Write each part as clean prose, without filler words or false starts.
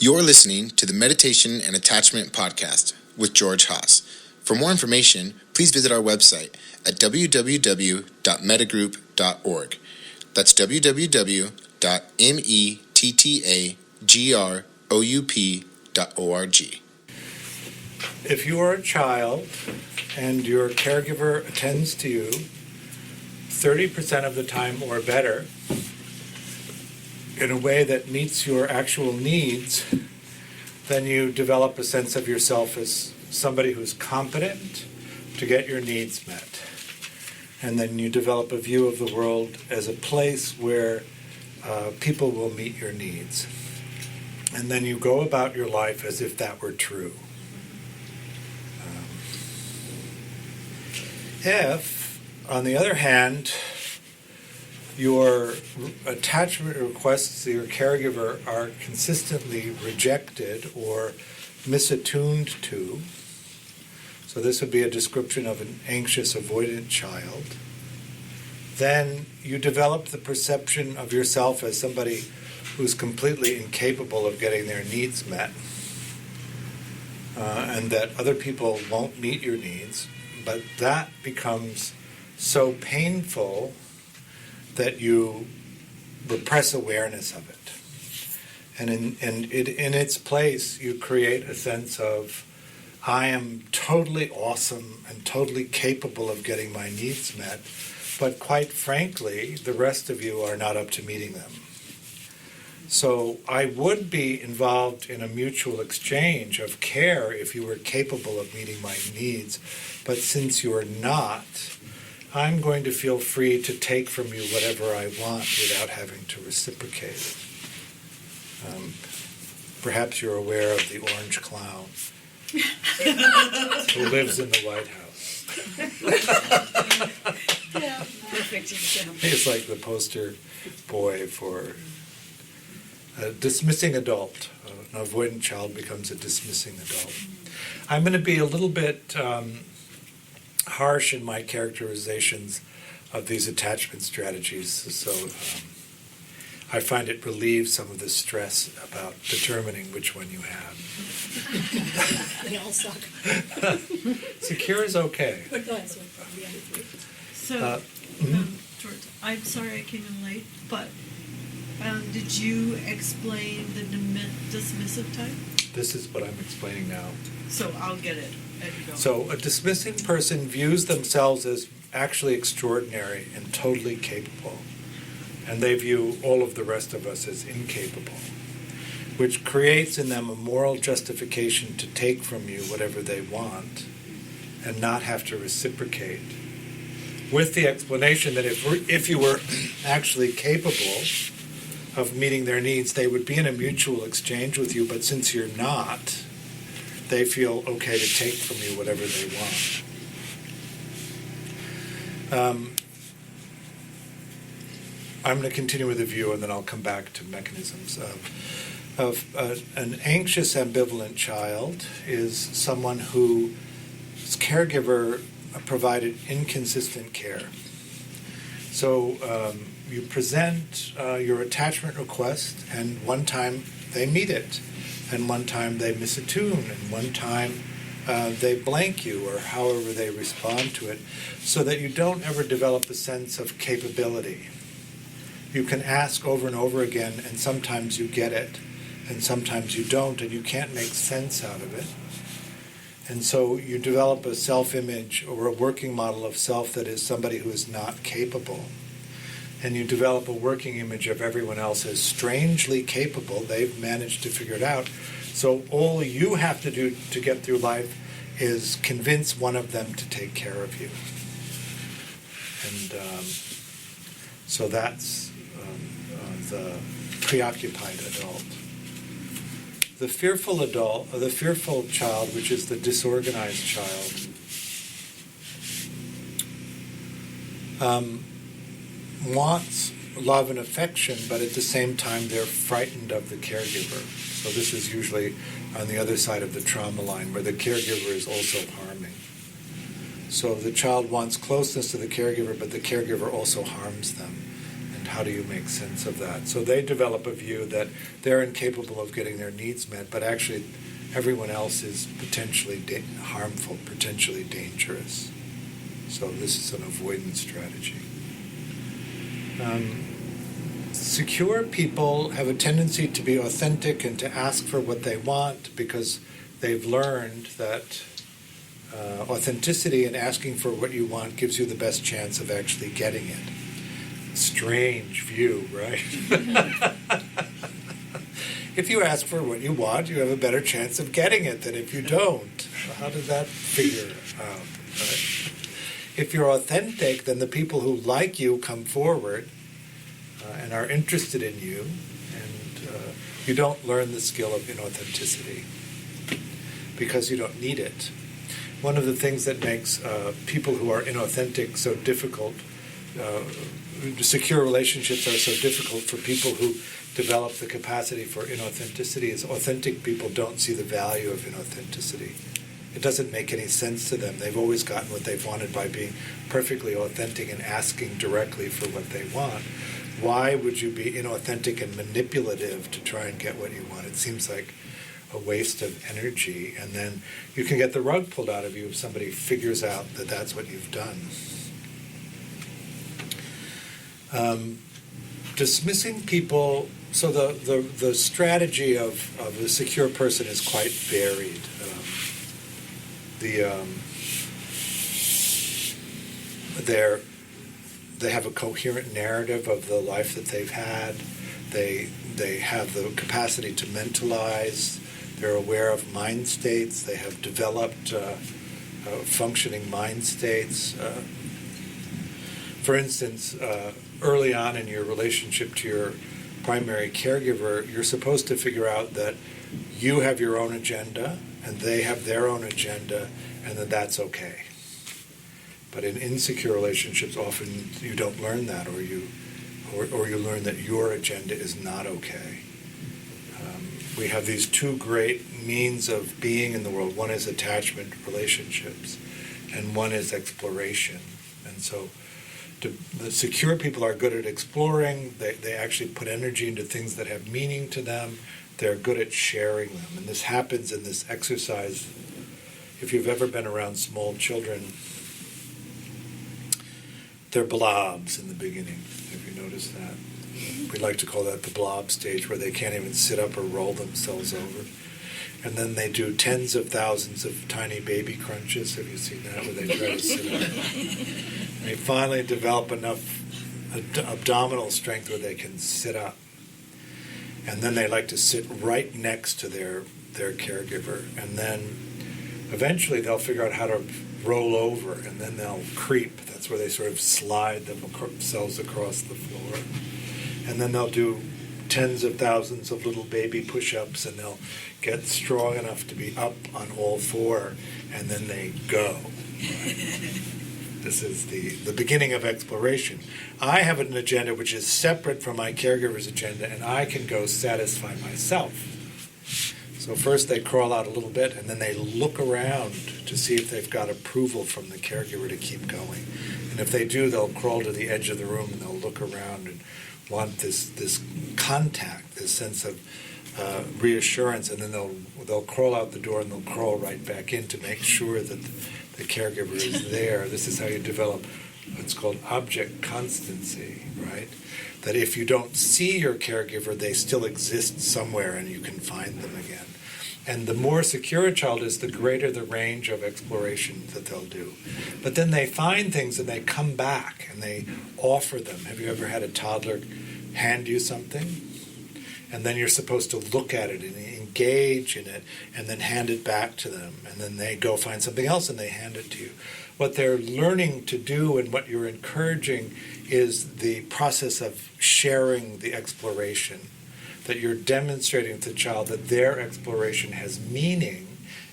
You're listening to the Meditation and Attachment Podcast with George Haas. For more information, please visit our website at www.mettagroup.org. That's www.mettagroup.org. If you are a child and your caregiver attends to you 30% of the time or better in a way that meets your actual needs, then you develop a sense of yourself as somebody who's competent to get your needs met. And then you develop a view of the world as a place where people will meet your needs. And then you go about your life as if that were true. If, on the other hand, your attachment requests to your caregiver are consistently rejected or misattuned to, so this would be a description of an anxious, avoidant child, then you develop the perception of yourself as somebody who's completely incapable of getting their needs met, and that other people won't meet your needs, but that becomes so painful that you repress awareness of it. And in its place, you create a sense of, I am totally awesome and totally capable of getting my needs met, but quite frankly, the rest of you are not up to meeting them. So I would be involved in a mutual exchange of care if you were capable of meeting my needs, but since you are not, I'm going to feel free to take from you whatever I want without having to reciprocate. Perhaps you're aware of the orange clown who lives in the White House. Yeah, perfect example. He's like the poster boy for a dismissing adult. An avoidant child becomes a dismissing adult. I'm going to be a little bit harsh in my characterizations of these attachment strategies, so I find it relieves some of the stress about determining which one you have. They all suck. Secure is okay. But no, it's like the other three. So, George, I'm sorry I came in late, but did you explain the dismissive type? This is what I'm explaining now. So I'll get it as you go. So a dismissing person views themselves as actually extraordinary and totally capable, and they view all of the rest of us as incapable, which creates in them a moral justification to take from you whatever they want and not have to reciprocate, with the explanation that if you were actually capable of meeting their needs, they would be in a mutual exchange with you, but since you're not, they feel okay to take from you whatever they want. I'm going to continue with the view, and then I'll come back to mechanisms. An anxious, ambivalent child is someone whose caregiver provided inconsistent care. So you present your attachment request, and one time they meet it, and one time they misattune, and one time they blank you, or however they respond to it, so that you don't ever develop a sense of capability. You can ask over and over again, and sometimes you get it, and sometimes you don't, and you can't make sense out of it. And so you develop a self-image or a working model of self that is somebody who is not capable. And you develop a working image of everyone else as strangely capable. They've managed to figure it out. So all you have to do to get through life is convince one of them to take care of you. And so that's the preoccupied adult. The fearful adult, or the fearful child, which is the disorganized child, wants love and affection, but at the same time they're frightened of the caregiver. So this is usually on the other side of the trauma line, where the caregiver is also harming. So the child wants closeness to the caregiver, but the caregiver also harms them and how do you make sense of that? So they develop a view that they're incapable of getting their needs met, but actually everyone else is potentially harmful, potentially dangerous. So this is an avoidance strategy. Secure people have a tendency to be authentic and to ask for what they want because they've learned that authenticity and asking for what you want gives you the best chance of actually getting it. Strange view, right? If you ask for what you want, you have a better chance of getting it than if you don't. How does that figure out? Right? If you're authentic, then the people who like you come forward and are interested in you, and you don't learn the skill of inauthenticity because you don't need it. One of the things that makes people who are inauthentic so difficult, secure relationships are so difficult for people who develop the capacity for inauthenticity is authentic people don't see the value of inauthenticity. It doesn't make any sense to them. They've always gotten what they've wanted by being perfectly authentic and asking directly for what they want. Why would you be inauthentic and manipulative to try and get what you want? It seems like a waste of energy, and then you can get the rug pulled out of you if somebody figures out that that's what you've done. Dismissing people, so the strategy of a secure person is quite varied. They have a coherent narrative of the life that they've had. They have the capacity to mentalize. They're aware of mind states. They have developed functioning mind states. For instance, early on in your relationship to your primary caregiver, you're supposed to figure out that you have your own agenda and they have their own agenda, and that that's okay. But in insecure relationships, often you don't learn that, or you learn that your agenda is not okay. We have these two great means of being in the world. One is attachment relationships, and one is exploration. And so the secure people are good at exploring. They actually put energy into things that have meaning to them. They're good at sharing them. And this happens in this exercise. If you've ever been around small children, they're blobs in the beginning. Have you noticed that? We like to call that the blob stage, where they can't even sit up or roll themselves over. And then they do tens of thousands of tiny baby crunches. Have you seen that, where they try to sit up? And they finally develop enough abdominal strength where they can sit up. And then they like to sit right next to their caregiver. And then eventually they'll figure out how to roll over, and then they'll creep. That's where they sort of slide themselves across the floor. And then they'll do tens of thousands of little baby push-ups, and they'll get strong enough to be up on all four, and then they go. This is the beginning of exploration. I have an agenda which is separate from my caregiver's agenda, and I can go satisfy myself. So first they crawl out a little bit, and then they look around to see if they've got approval from the caregiver to keep going. And if they do, they'll crawl to the edge of the room, and they'll look around and want this contact, this sense of reassurance, and then they'll crawl out the door, and they'll crawl right back in to make sure that the caregiver is there. This is how you develop what's called object constancy, right? That if you don't see your caregiver, they still exist somewhere, and you can find them again. And the more secure a child is, the greater the range of exploration that they'll do. But then they find things, and they come back, and they offer them. Have you ever had a toddler hand you something? And then you're supposed to look at it and engage in it, and then hand it back to them. And then they go find something else, and they hand it to you. What they're learning to do, and what you're encouraging, is the process of sharing the exploration. That you're demonstrating to the child that their exploration has meaning,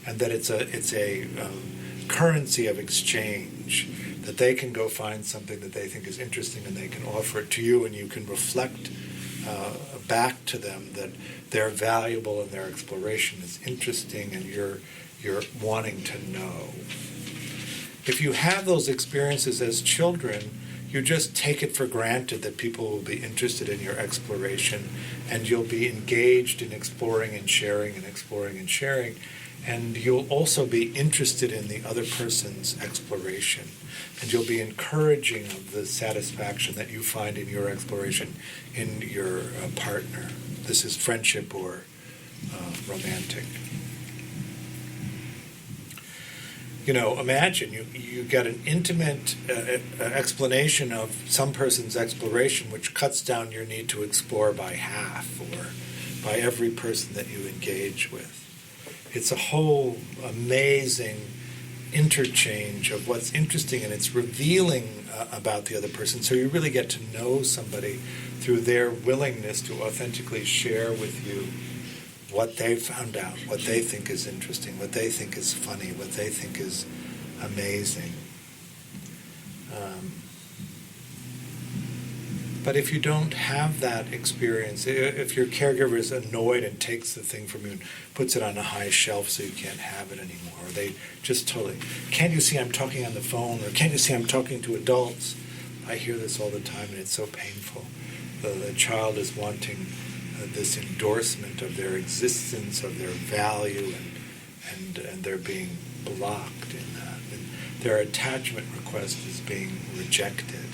and that it's a currency of exchange. That they can go find something that they think is interesting, and they can offer it to you, and you can reflect back to them that they're valuable and their exploration is interesting, and you're wanting to know. If you have those experiences as children, you just take it for granted that people will be interested in your exploration, and you'll be engaged in exploring and sharing and exploring and sharing, and you'll also be interested in the other person's exploration, and you'll be encouraging of the satisfaction that you find in your exploration in your partner. This is friendship or romantic. Imagine you get an intimate explanation of some person's exploration, which cuts down your need to explore by half or by every person that you engage with. It's a whole amazing interchange of what's interesting, and it's revealing about the other person. So you really get to know somebody through their willingness to authentically share with you what they found out, what they think is interesting, what they think is funny, what they think is amazing. But if you don't have that experience, if your caregiver is annoyed and takes the thing from you and puts it on a high shelf so you can't have it anymore, or they just totally, can't you see I'm talking on the phone, or can't you see I'm talking to adults? I hear this all the time, and it's so painful. The child is wanting this endorsement of their existence, of their value, and they're being blocked in that. And their attachment request is being rejected.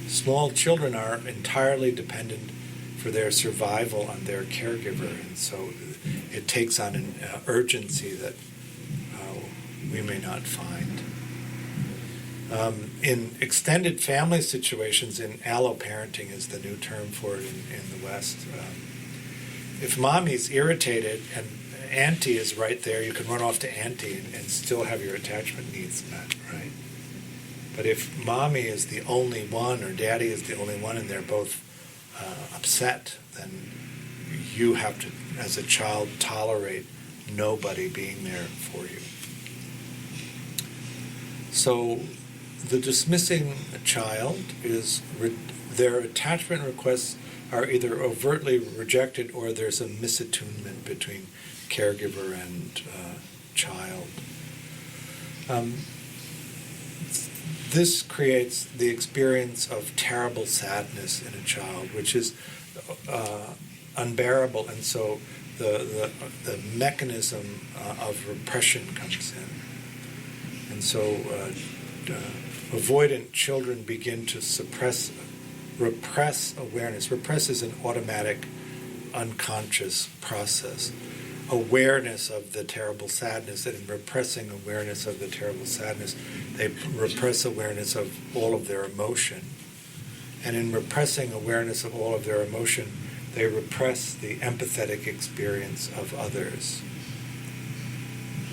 Small children are entirely dependent for their survival on their caregiver, and so it takes on an urgency that we may not find. In extended family situations, in alloparenting is the new term for it in the West, if mommy's irritated and auntie is right there, you can run off to auntie and still have your attachment needs met, right? But if mommy is the only one or daddy is the only one and they're both upset, then you have to, as a child, tolerate nobody being there for you. So the dismissing child is their attachment requests are either overtly rejected or there's a misattunement between caregiver and child. This creates the experience of terrible sadness in a child, which is unbearable, and so the mechanism of repression comes in. And so avoidant children begin to repress awareness. Repress is an automatic, unconscious process. Awareness of the terrible sadness, and in repressing awareness of the terrible sadness, they repress awareness of all of their emotion. And in repressing awareness of all of their emotion, they repress the empathetic experience of others.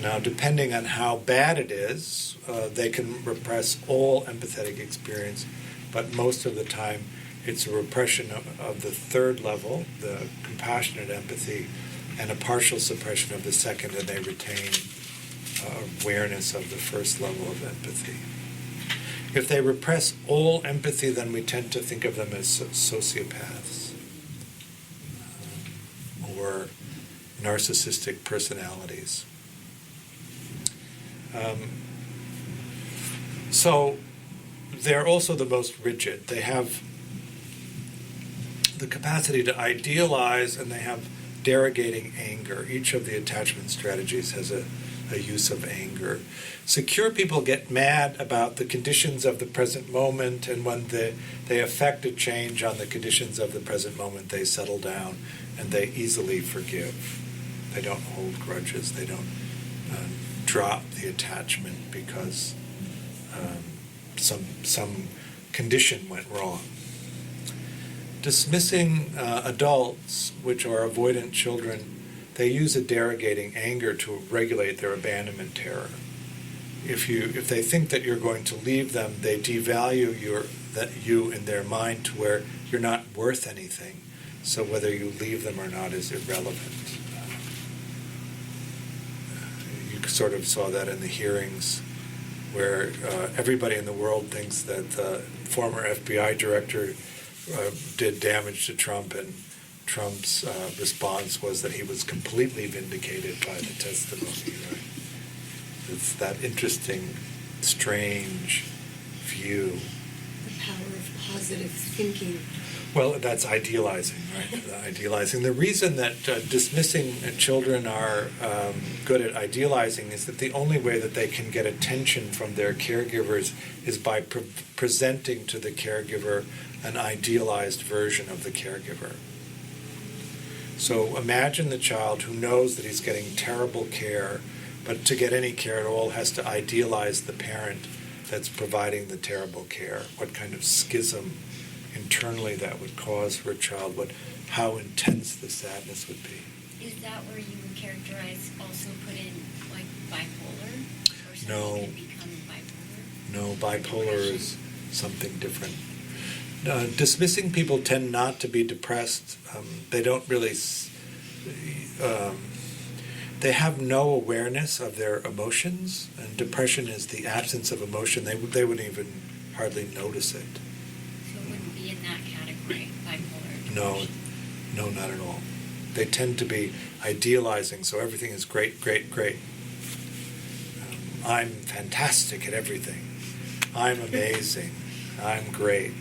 Now, depending on how bad it is, they can repress all empathetic experience, but most of the time it's a repression of the third level, the compassionate empathy, and a partial suppression of the second, and they retain awareness of the first level of empathy. If they repress all empathy, then we tend to think of them as sociopaths or narcissistic personalities. So they're also the most rigid. They have the capacity to idealize, and they have derogating anger. Each of the attachment strategies has a use of anger. Secure people get mad about the conditions of the present moment, and when they affect a change on the conditions of the present moment, they settle down and they easily forgive. They don't hold grudges. They don't drop the attachment because some condition went wrong. Dismissing adults, which are avoidant children, they use a derogating anger to regulate their abandonment terror. If they think that you're going to leave them, they devalue you in their mind to where you're not worth anything. So whether you leave them or not is irrelevant. You sort of saw that in the hearings, where everybody in the world thinks that the former FBI director did damage to Trump, and Trump's response was that he was completely vindicated by the testimony. Right? It's that interesting, strange view. The power of positive thinking. Well, that's idealizing, right? Idealizing. The reason that dismissing children are good at idealizing is that the only way that they can get attention from their caregivers is by presenting to the caregiver an idealized version of the caregiver. So imagine the child who knows that he's getting terrible care, but to get any care at all has to idealize the parent that's providing the terrible care. What kind of schism internally that would cause for a child, how intense the sadness would be. Is that where you would characterize, also put in like bipolar? Or No. something could become bipolar? No, bipolar is something different. Dismissing people tend not to be depressed. They don't really, they have no awareness of their emotions, and depression is the absence of emotion. They wouldn't even hardly notice it. So it wouldn't be in that category, bipolar? No, not at all. They tend to be idealizing, so everything is great, great, great. I'm fantastic at everything. I'm amazing. I'm great.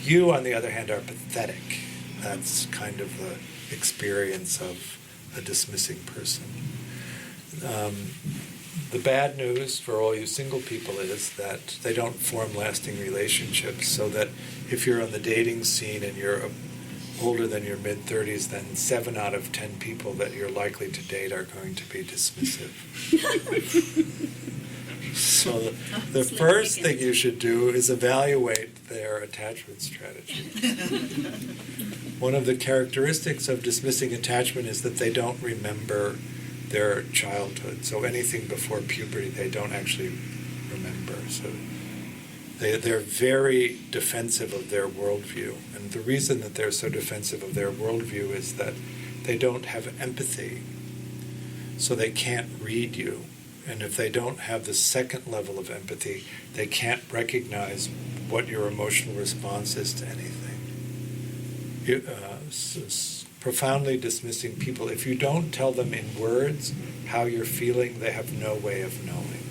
You, on the other hand, are pathetic. That's kind of the experience of a dismissing person. The bad news for all you single people is that they don't form lasting relationships, so that if you're on the dating scene and you're older than your mid-30s, then 7 out of 10 people that you're likely to date are going to be dismissive. So the first thing you should do is evaluate their attachment strategy. One of the characteristics of dismissing attachment is that they don't remember their childhood. So anything before puberty they don't actually remember. So they're very defensive of their worldview. And the reason that they're so defensive of their worldview is that they don't have empathy. So they can't read you. And if they don't have the second level of empathy, they can't recognize what your emotional response is to anything. Profoundly dismissing people, if you don't tell them in words how you're feeling, they have no way of knowing.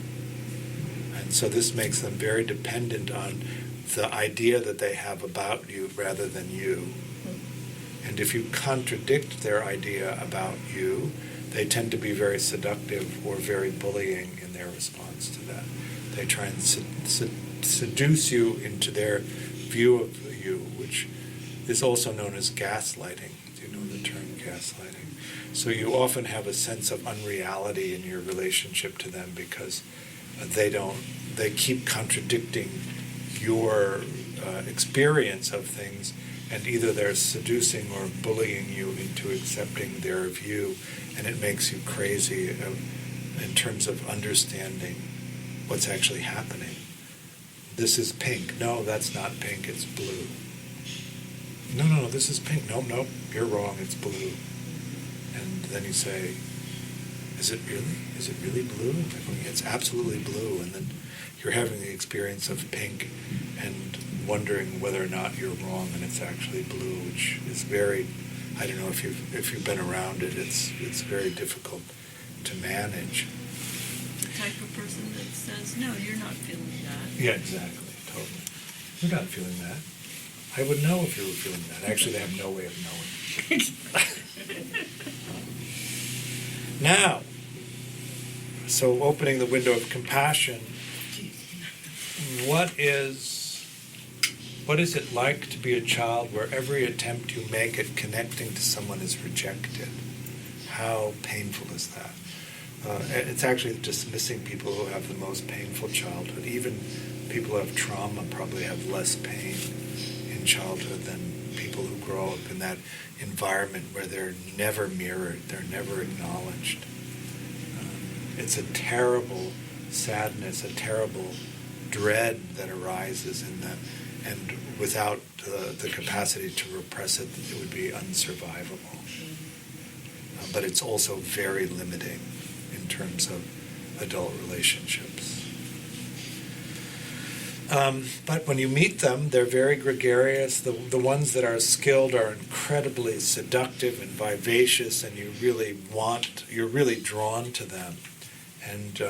And so this makes them very dependent on the idea that they have about you rather than you. And if you contradict their idea about you, they tend to be very seductive or very bullying in their response to that. They try and seduce you into their view of you, which is also known as gaslighting. Do you know the term gaslighting? So you often have a sense of unreality in your relationship to them because they keep contradicting your experience of things, and either they're seducing or bullying you into accepting their view, and it makes you crazy in terms of understanding what's actually happening. This is pink. No, that's not pink, it's blue. No, this is pink. No, you're wrong, it's blue. And then you say, is it really? Is it really blue? It's absolutely blue. And then you're having the experience of pink and wondering whether or not you're wrong and it's actually blue, which is very, I don't know if you've been around it, it's very difficult to manage. The type of person that says, no, you're not feeling that. Yeah, exactly, totally. You're not feeling that. I would know if you were feeling that. Actually, they have no way of knowing. Now, so opening the window of compassion, what is it like to be a child where every attempt you make at connecting to someone is rejected? How painful is that? It's actually dismissing people who have the most painful childhood. Even people who have trauma probably have less pain in childhood than people who grow up in that environment where they're never mirrored, they're never acknowledged. It's a terrible sadness, a terrible dread that arises in that, and without the capacity to repress it, it would be unsurvivable. But it's also very limiting in terms of adult relationships. But when you meet them, they're very gregarious. The ones that are skilled are incredibly seductive and vivacious, and you're really drawn to them. And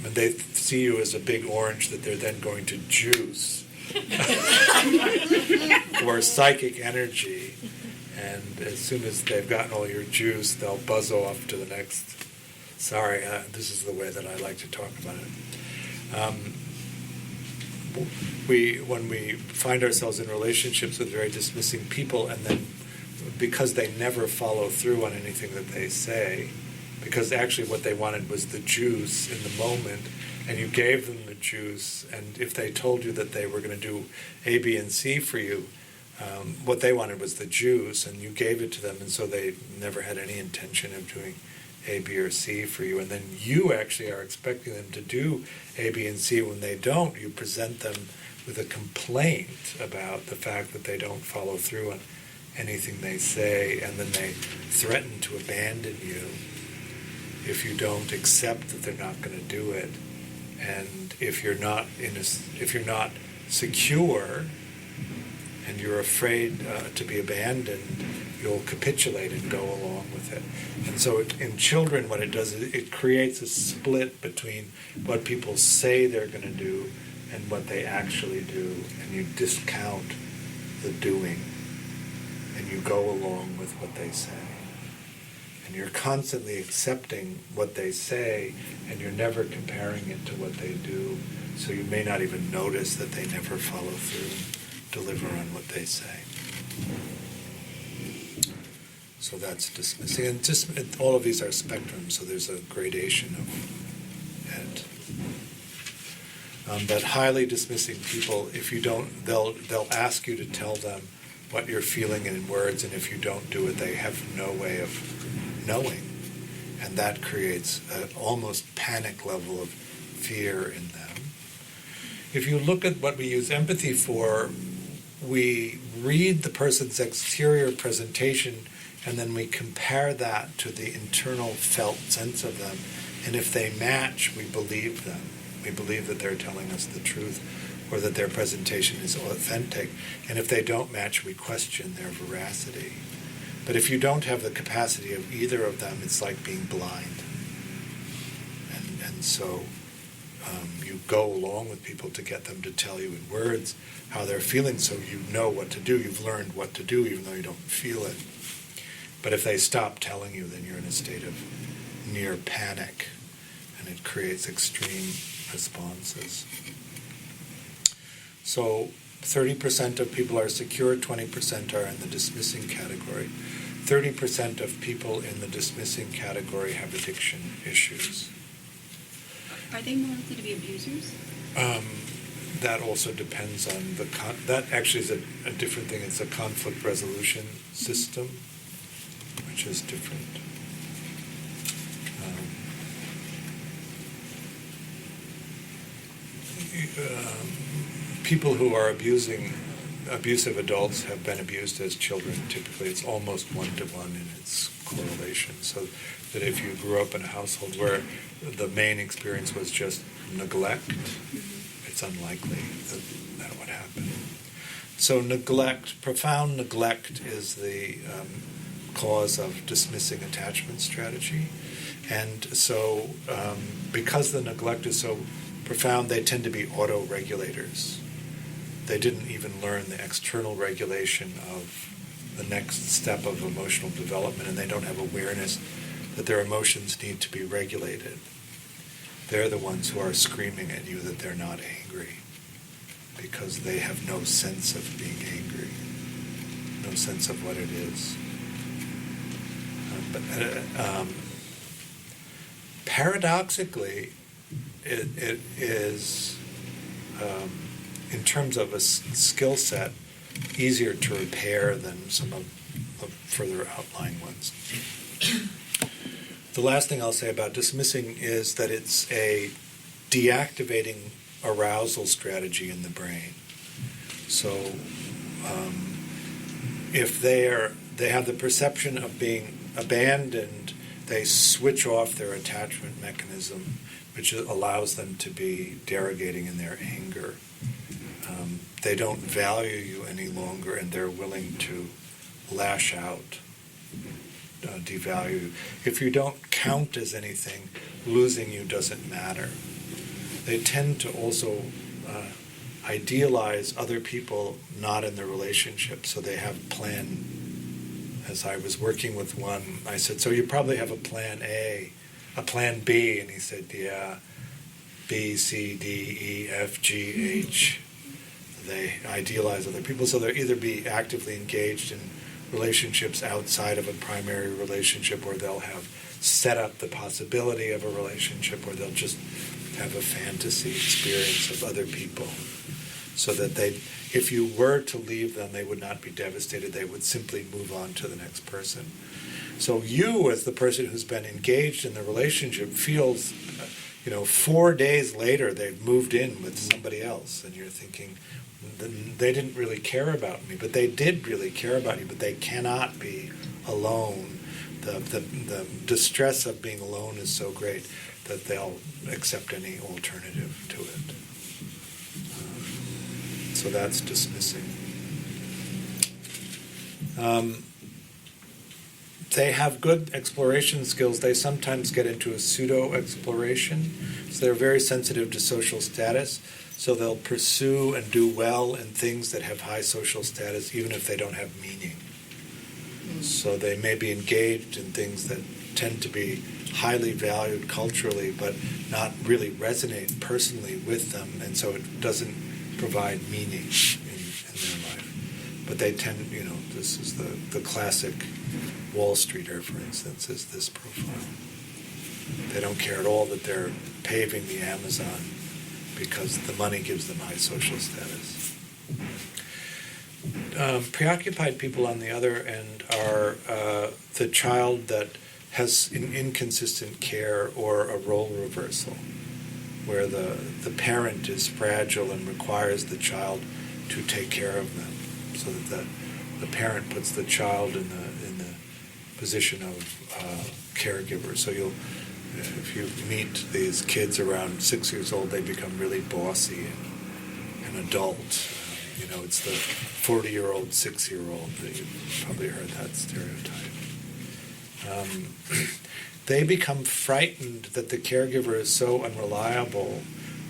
and they see you as a big orange that they're then going to juice for psychic energy. And as soon as they've gotten all your juice, they'll buzz off to the next. Sorry, this is the way that I like to talk about it. When we find ourselves in relationships with very dismissing people, and then because they never follow through on anything that they say, because actually what they wanted was the juice in the moment, and you gave them the juice, and if they told you that they were going to do A, B, and C for you, what they wanted was the juice, and you gave it to them, and so they never had any intention of doing A, B, or C for you. And then you actually are expecting them to do A, B, and C. When they don't, you present them with a complaint about the fact that they don't follow through on anything they say, and then they threaten to abandon you if you don't accept that they're not going to do it. And if you're not secure, and you're afraid to be abandoned, you'll capitulate and go along with it. And so in children, what it does is it creates a split between what people say they're going to do and what they actually do, and you discount the doing, and you go along with what they say. And you're constantly accepting what they say, and you're never comparing it to what they do, so you may not even notice that they never follow through and deliver on what they say. So that's dismissing. And all of these are spectrums, so there's a gradation of it. But highly dismissing people, if you don't, they'll ask you to tell them what you're feeling in words, and if you don't do it, they have no way of knowing. And that creates an almost panic level of fear in them. If you look at what we use empathy for, we read the person's exterior presentation, and then we compare that to the internal felt sense of them. And if they match, we believe them. We believe that they're telling us the truth, or that their presentation is authentic. And if they don't match, we question their veracity. But if you don't have the capacity of either of them, it's like being blind. And so you go along with people to get them to tell you in words how they're feeling, so you know what to do. You've learned what to do, even though you don't feel it. But if they stop telling you, then you're in a state of near panic, and it creates extreme responses. So 30% of people are secure, 20% are in the dismissing category. 30% of people in the dismissing category have addiction issues. Are they more likely to be abusers? That also depends on that actually is a different thing. It's a conflict resolution system, which is different. People who are abusive adults have been abused as children. Typically, it's almost 1-to-1 in its correlation. So that if you grew up in a household where the main experience was just neglect, it's unlikely that would happen. So neglect, profound neglect, is the cause of dismissing attachment strategy. And so because the neglect is so profound, they tend to be auto-regulators. They didn't even learn the external regulation of the next step of emotional development, and they don't have awareness that their emotions need to be regulated. They're the ones who are screaming at you that they're not angry, because they have no sense of being angry, no sense of what it is. Paradoxically, it is, in terms of a skill set, easier to repair than some of the further outlying ones. The last thing I'll say about dismissing is that it's a deactivating arousal strategy in the brain. So if they have the perception of being abandoned, they switch off their attachment mechanism, which allows them to be derogating in their anger. They don't value you any longer, and they're willing to lash out, devalue you. If you don't count as anything, losing you doesn't matter. they tend to also idealize other people not in the relationship, so they have plan. As I was working with one, I said, so you probably have a plan A, a plan B, and he said, yeah, B, C, D, E, F, G, H. They idealize other people, so they'll either be actively engaged in relationships outside of a primary relationship, or they'll have set up the possibility of a relationship, or they'll just have a fantasy experience of other people, so that if you were to leave them, they would not be devastated. They would simply move on to the next person. So you, as the person who's been engaged in the relationship, feels, 4 days later they've moved in with somebody else, and you're thinking, they didn't really care about me, but they did really care about you, but they cannot be alone. The distress of being alone is so great that they'll accept any alternative to it. So that's dismissing. They have good exploration skills. They sometimes get into a pseudo-exploration. So they're very sensitive to social status. So they'll pursue and do well in things that have high social status, even if they don't have meaning. So they may be engaged in things that tend to be highly valued culturally, but not really resonate personally with them, and so it doesn't provide meaning in their life. But they tend, this is the classic Wall Streeter, for instance, is this profile. They don't care at all that they're paving the Amazon because the money gives them high social status. Preoccupied people, on the other end, are the child that has an inconsistent care or a role reversal, where the parent is fragile and requires the child to take care of them, so that the parent puts the child in the position of caregiver. So if you meet these kids around 6 years old, they become really bossy and adult. It's the 40-year-old, 6-year-old. You've probably heard that stereotype. They become frightened that the caregiver is so unreliable,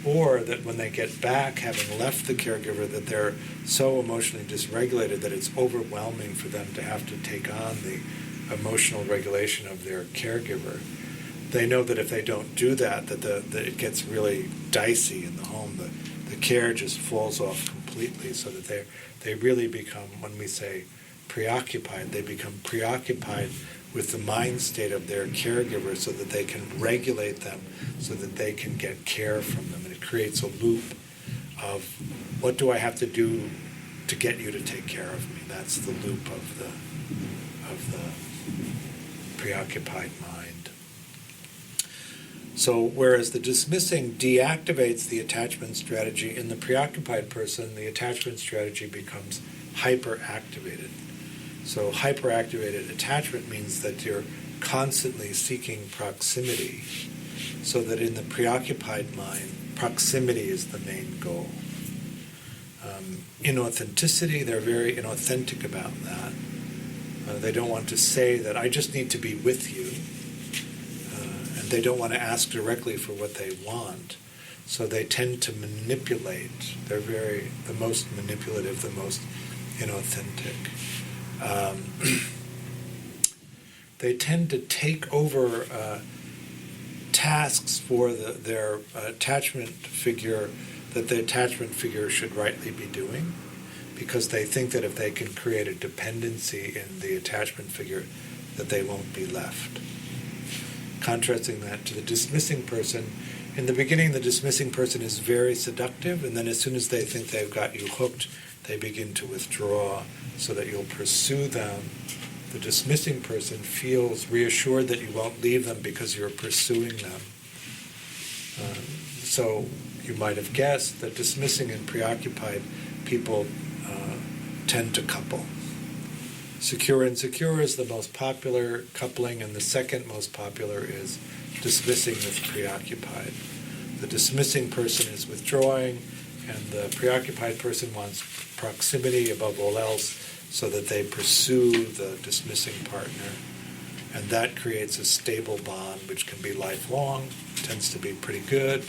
or that when they get back, having left the caregiver, that they're so emotionally dysregulated that it's overwhelming for them to have to take on the emotional regulation of their caregiver. They know that if they don't do that, that it gets really dicey in the home. The care just falls off completely, so that they really become, when we say preoccupied, they become preoccupied with the mind state of their caregiver, so that they can regulate them, so that they can get care from them. And it creates a loop of, what do I have to do to get you to take care of me? That's the loop of the preoccupied mind. So whereas the dismissing deactivates the attachment strategy, in the preoccupied person, the attachment strategy becomes hyperactivated. So hyperactivated attachment means that you're constantly seeking proximity, so that in the preoccupied mind, proximity is the main goal. Inauthenticity, they're very inauthentic about that. They don't want to say that I just need to be with you. And they don't want to ask directly for what they want. So they tend to manipulate. They're the most manipulative, the most inauthentic. They tend to take over tasks for their attachment figure that the attachment figure should rightly be doing, because they think that if they can create a dependency in the attachment figure, that they won't be left. Contrasting that to the dismissing person, in the beginning the dismissing person is very seductive, and then as soon as they think they've got you hooked, they begin to withdraw so that you'll pursue them. The dismissing person feels reassured that you won't leave them because you're pursuing them. So you might have guessed that dismissing and preoccupied people tend to couple. Secure and insecure is the most popular coupling, and the second most popular is dismissing with preoccupied. The dismissing person is withdrawing, and the preoccupied person wants proximity above all else, so that they pursue the dismissing partner. And that creates a stable bond, which can be lifelong, tends to be pretty good.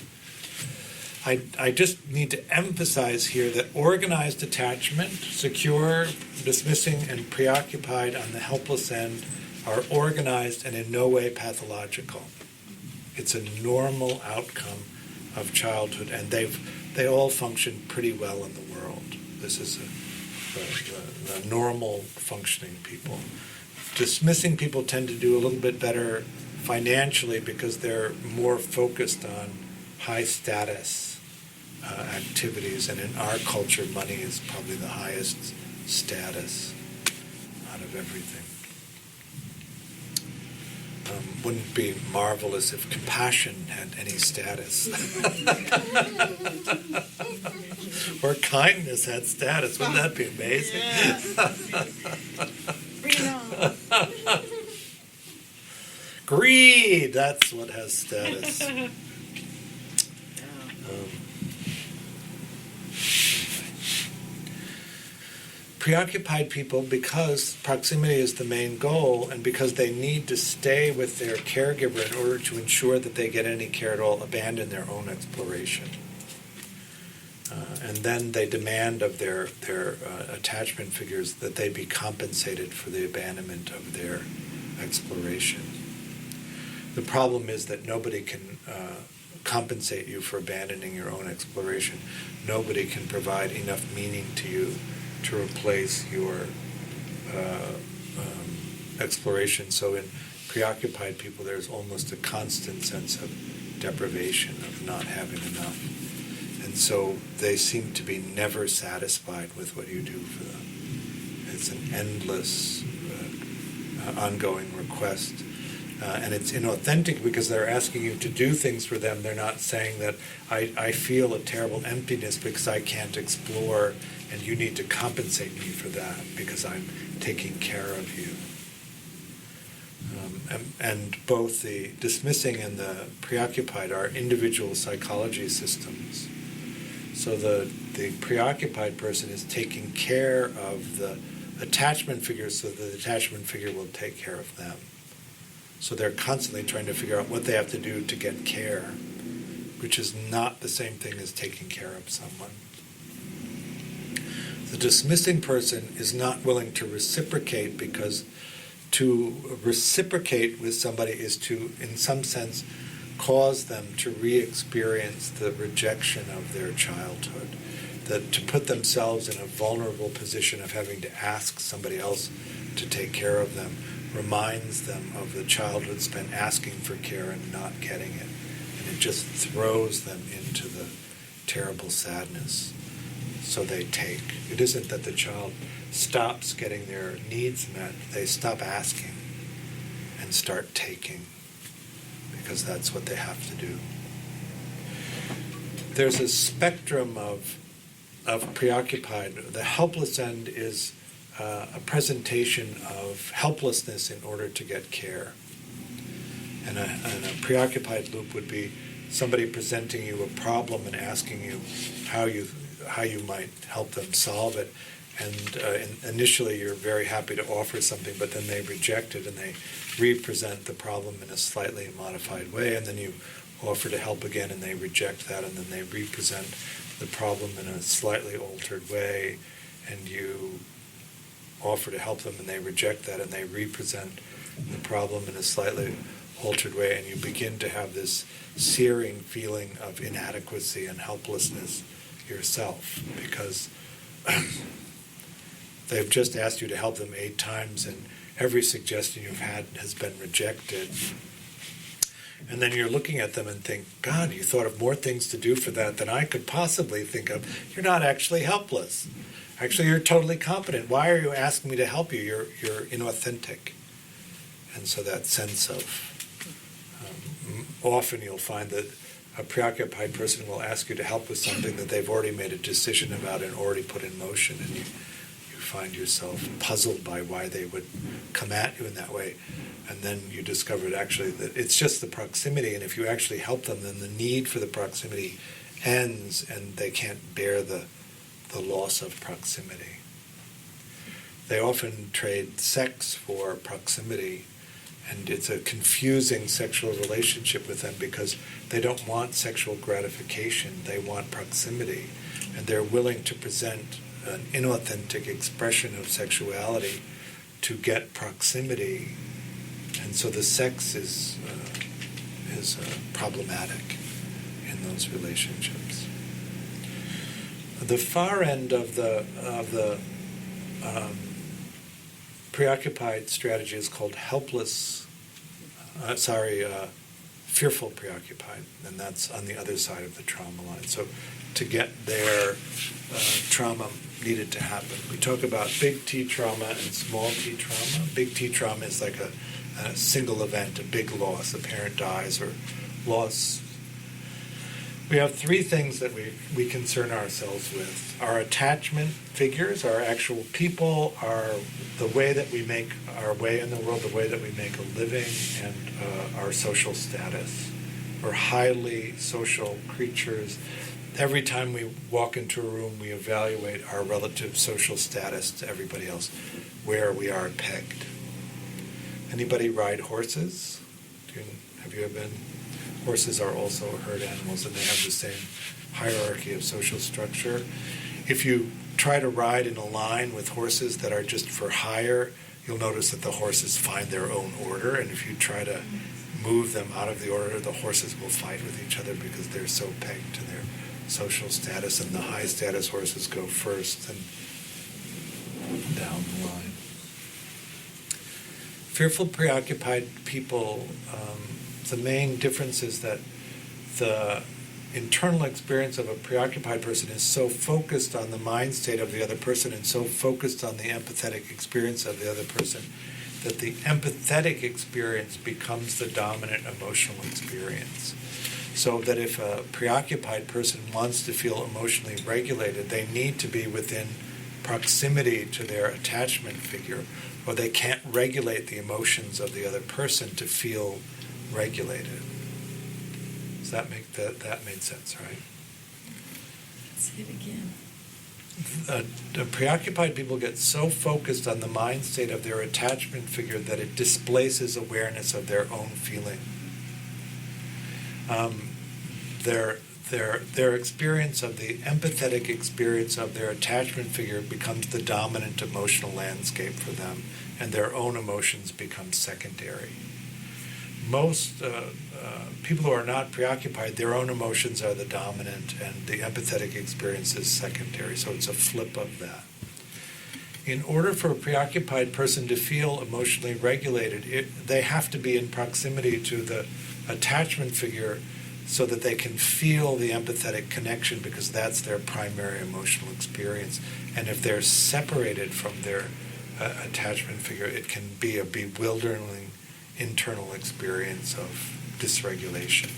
I just need to emphasize here that organized attachment, secure, dismissing, and preoccupied on the helpless end are organized and in no way pathological. It's a normal outcome of childhood, and they all function pretty well in the world. This is the normal functioning people. Dismissing people tend to do a little bit better financially because they're more focused on high status activities, and in our culture, money is probably the highest status out of everything. Wouldn't it be marvelous if compassion had any status? Or kindness had status. Wouldn't that be amazing? Bring it on. Greed, that's what has status. Preoccupied people, because proximity is the main goal, and because they need to stay with their caregiver in order to ensure that they get any care at all, abandon their own exploration. And then they demand of their attachment figures that they be compensated for the abandonment of their exploration. The problem is that nobody can compensate you for abandoning your own exploration. Nobody can provide enough meaning to you to replace your exploration. So in preoccupied people, there's almost a constant sense of deprivation, of not having enough. And so they seem to be never satisfied with what you do for them. It's an endless, ongoing request. And it's inauthentic because they're asking you to do things for them. They're not saying that I feel a terrible emptiness because I can't explore, and you need to compensate me for that because I'm taking care of you. And both the dismissing and the preoccupied are individual psychology systems. So the preoccupied person is taking care of the attachment figure so the attachment figure will take care of them. So they're constantly trying to figure out what they have to do to get care, which is not the same thing as taking care of someone. The dismissing person is not willing to reciprocate, because to reciprocate with somebody is to, in some sense, cause them to re-experience the rejection of their childhood, that to put themselves in a vulnerable position of having to ask somebody else to take care of them reminds them of the childhood spent asking for care and not getting it. And it just throws them into the terrible sadness. So they take. It isn't that the child stops getting their needs met. They stop asking and start taking, because that's what they have to do. There's a spectrum of preoccupied. The helpless end is a presentation of helplessness in order to get care. And a preoccupied loop would be somebody presenting you a problem and asking you how you might help them solve it. And initially you're very happy to offer something, but then they reject it and they re-present the problem in a slightly modified way, and then you offer to help again and they reject that, and then they re-present the problem in a slightly altered way, and you offer to help them and they reject that, and they re-present the problem in a slightly altered way, and you begin to have this searing feeling of inadequacy and helplessness yourself, because they've just asked you to help them 8 times and every suggestion you've had has been rejected. And then you're looking at them and think, God, you thought of more things to do for that than I could possibly think of. You're not actually helpless. Actually, you're totally competent. Why are you asking me to help you? You're inauthentic. And so that sense of, often you'll find that a preoccupied person will ask you to help with something that they've already made a decision about and already put in motion, and you find yourself puzzled by why they would come at you in that way. And then you discovered actually that it's just the proximity, and if you actually help them, then the need for the proximity ends and they can't bear the loss of proximity. They often trade sex for proximity, And it's a confusing sexual relationship with them because they don't want sexual gratification, they want proximity. And they're willing to present an inauthentic expression of sexuality to get proximity. And so the sex is problematic in those relationships. The far end of the preoccupied strategy is called fearful preoccupied, and that's on the other side of the trauma line. So to get there, trauma needed to happen. We talk about big T trauma and small T trauma. Big T trauma is like a single event, a big loss, a parent dies or loss. We have three things that we concern ourselves with. Our attachment figures, our actual people, the way that we make our way in the world, the way that we make a living, and our social status. We're highly social creatures. Every time we walk into a room, we evaluate our relative social status to everybody else, where we are pegged. Anybody ride horses? Have you ever been? Horses are also herd animals, and they have the same hierarchy of social structure. If you try to ride in a line with horses that are just for hire, you'll notice that the horses find their own order, and if you try to move them out of the order, the horses will fight with each other because they're so pegged to their social status, and the high status horses go first and down the line. Fearful, preoccupied people, the main difference is that the internal experience of a preoccupied person is so focused on the mind state of the other person and so focused on the empathetic experience of the other person that the empathetic experience becomes the dominant emotional experience. So that if a preoccupied person wants to feel emotionally regulated, they need to be within proximity to their attachment figure, or they can't regulate the emotions of the other person to feel regulated. Does that make that made sense, right? Say it again. The preoccupied people get so focused on the mind state of their attachment figure that it displaces awareness of their own feeling. Their experience of the empathetic experience of their attachment figure becomes the dominant emotional landscape for them, and their own emotions become secondary. Most people who are not preoccupied, their own emotions are the dominant, and the empathetic experience is secondary. So it's a flip of that. In order for a preoccupied person to feel emotionally regulated, they have to be in proximity to the attachment figure so that they can feel the empathetic connection, because that's their primary emotional experience. And if they're separated from their attachment figure, it can be a bewildering internal experience of dysregulation.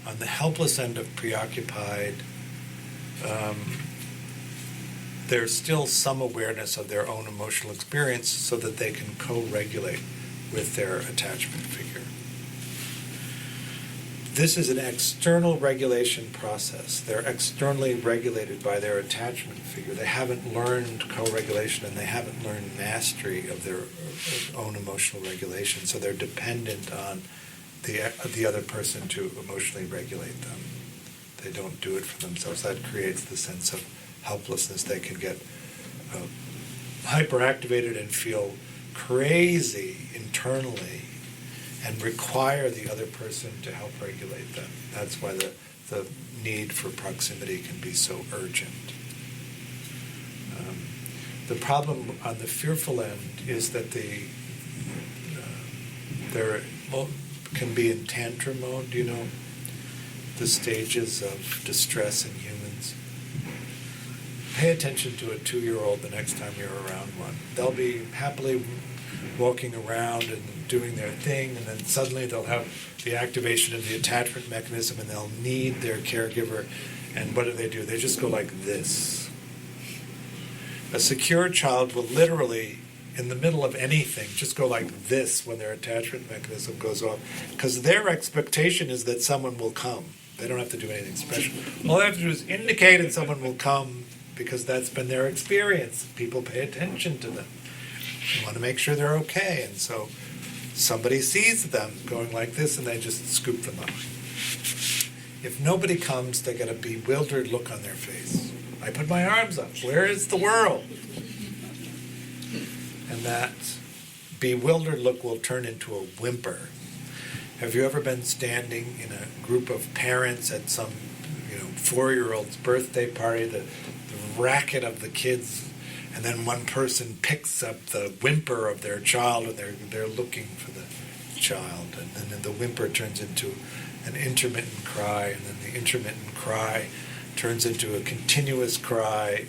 On the helpless end of preoccupied, there's still some awareness of their own emotional experience so that they can co-regulate with their attachment figure. This is an external regulation process. They're externally regulated by their attachment figure. They haven't learned co-regulation, and they haven't learned mastery of their own emotional regulation, so they're dependent on the other person to emotionally regulate them. They don't do it for themselves. That creates the sense of helplessness. They can get hyperactivated and feel crazy internally and require the other person to help regulate them. That's why the need for proximity can be so urgent. The problem on the fearful end is that they can be in tantrum mode. Do you know the stages of distress in humans? Pay attention to a 2-year-old the next time you're around one. They'll be happily walking around and doing their thing, and then suddenly they'll have the activation of the attachment mechanism, and they'll need their caregiver. And what do? They just go like this. A secure child will literally, in the middle of anything, just go like this when their attachment mechanism goes off, because their expectation is that someone will come. They don't have to do anything special. All they have to do is indicate and someone will come, because that's been their experience. People pay attention to them. You want to make sure they're okay, and so somebody sees them going like this and they just scoop them up. If nobody comes, they get a bewildered look on their face. I put my arms up. Where is the world? And that bewildered look will turn into a whimper. Have you ever been standing in a group of parents at some 4-year-old's birthday party, the racket of the kids, and then one person picks up the whimper of their child and they're looking for the child, and then the whimper turns into an intermittent cry, and then the intermittent cry turns into a continuous cry,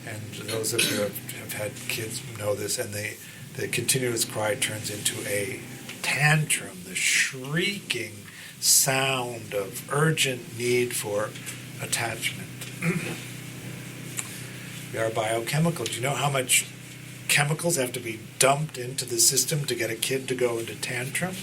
and those of you who have had kids know this, and the continuous cry turns into a tantrum, the shrieking sound of urgent need for attachment. We are biochemical. Do you know how much chemicals have to be dumped into the system to get a kid to go into tantrum?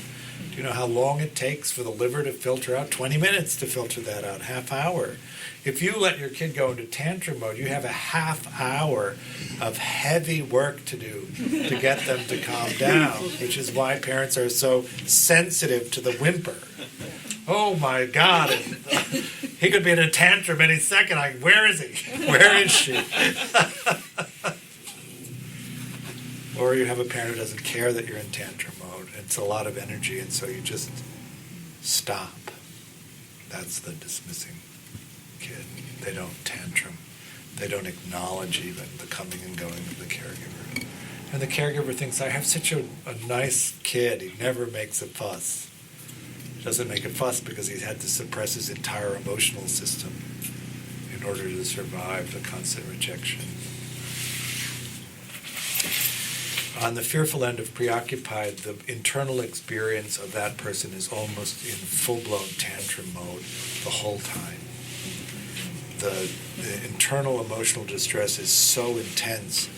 Do you know how long it takes for the liver to filter out? 20 minutes to filter that out, half hour. If you let your kid go into tantrum mode, you have a half hour of heavy work to do to get them to calm down, which is why parents are so sensitive to the whimper. Oh my God, he could be in a tantrum any second. Where is he? Where is she? Or you have a parent who doesn't care that you're in tantrum mode. It's a lot of energy, and so you just stop. That's the dismissing kid. They don't tantrum. They don't acknowledge even the coming and going of the caregiver. And the caregiver thinks, I have such a nice kid. He never makes a fuss. He doesn't make a fuss because he's had to suppress his entire emotional system in order to survive the constant rejection. On the fearful end of preoccupied, the internal experience of that person is almost in full-blown tantrum mode the whole time. The internal emotional distress is so intense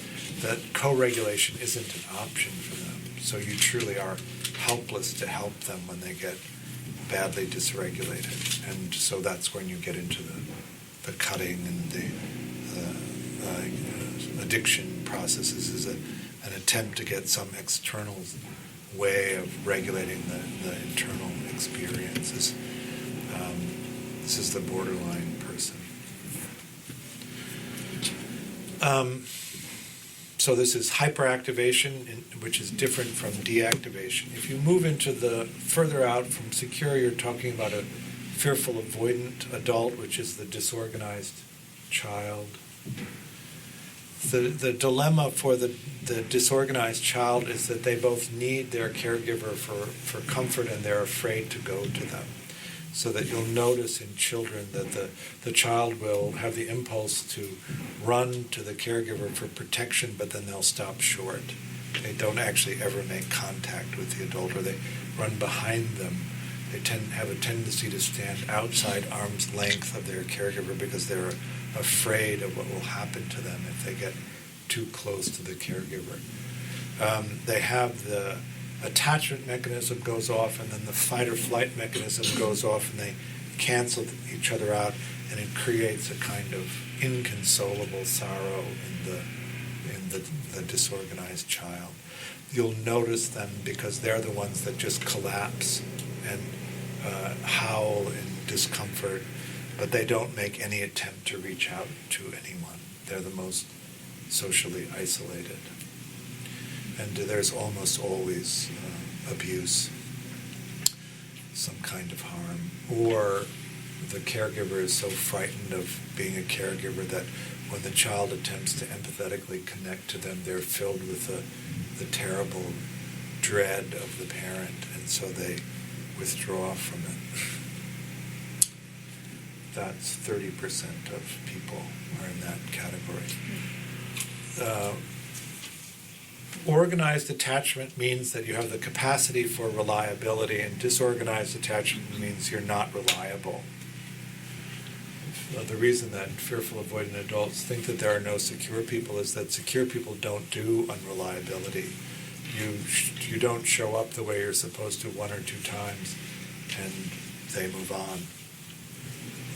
that co-regulation isn't an option for them. So you truly are helpless to help them when they get badly dysregulated. And so that's when you get into the cutting and the addiction processes is an attempt to get some external way of regulating the internal experiences. This is the borderline person. So this is hyperactivation, which is different from deactivation. If you move into the further out from secure, you're talking about a fearful avoidant adult, which is the disorganized child. The dilemma for the disorganized child is that they both need their caregiver for comfort, and they're afraid to go to them. So that you'll notice in children that the child will have the impulse to run to the caregiver for protection, but then they'll stop short. They don't actually ever make contact with the adult, or they run behind them. They have a tendency to stand outside arm's length of their caregiver because they're afraid of what will happen to them if they get too close to the caregiver. They have the attachment mechanism goes off, and then the fight or flight mechanism goes off, and they cancel each other out, and it creates a kind of inconsolable sorrow in the disorganized child. You'll notice them because they're the ones that just collapse and howl in discomfort, but they don't make any attempt to reach out to anyone. They're the most socially isolated. And there's almost always abuse, some kind of harm. Or the caregiver is so frightened of being a caregiver that when the child attempts to empathetically connect to them, they're filled with the terrible dread of the parent, and so they withdraw from it. That's 30% of people are in that category. Organized attachment means that you have the capacity for reliability, and disorganized attachment means you're not reliable. The reason that fearful avoidant adults think that there are no secure people is that secure people don't do unreliability. You don't show up the way you're supposed to one or two times, and they move on.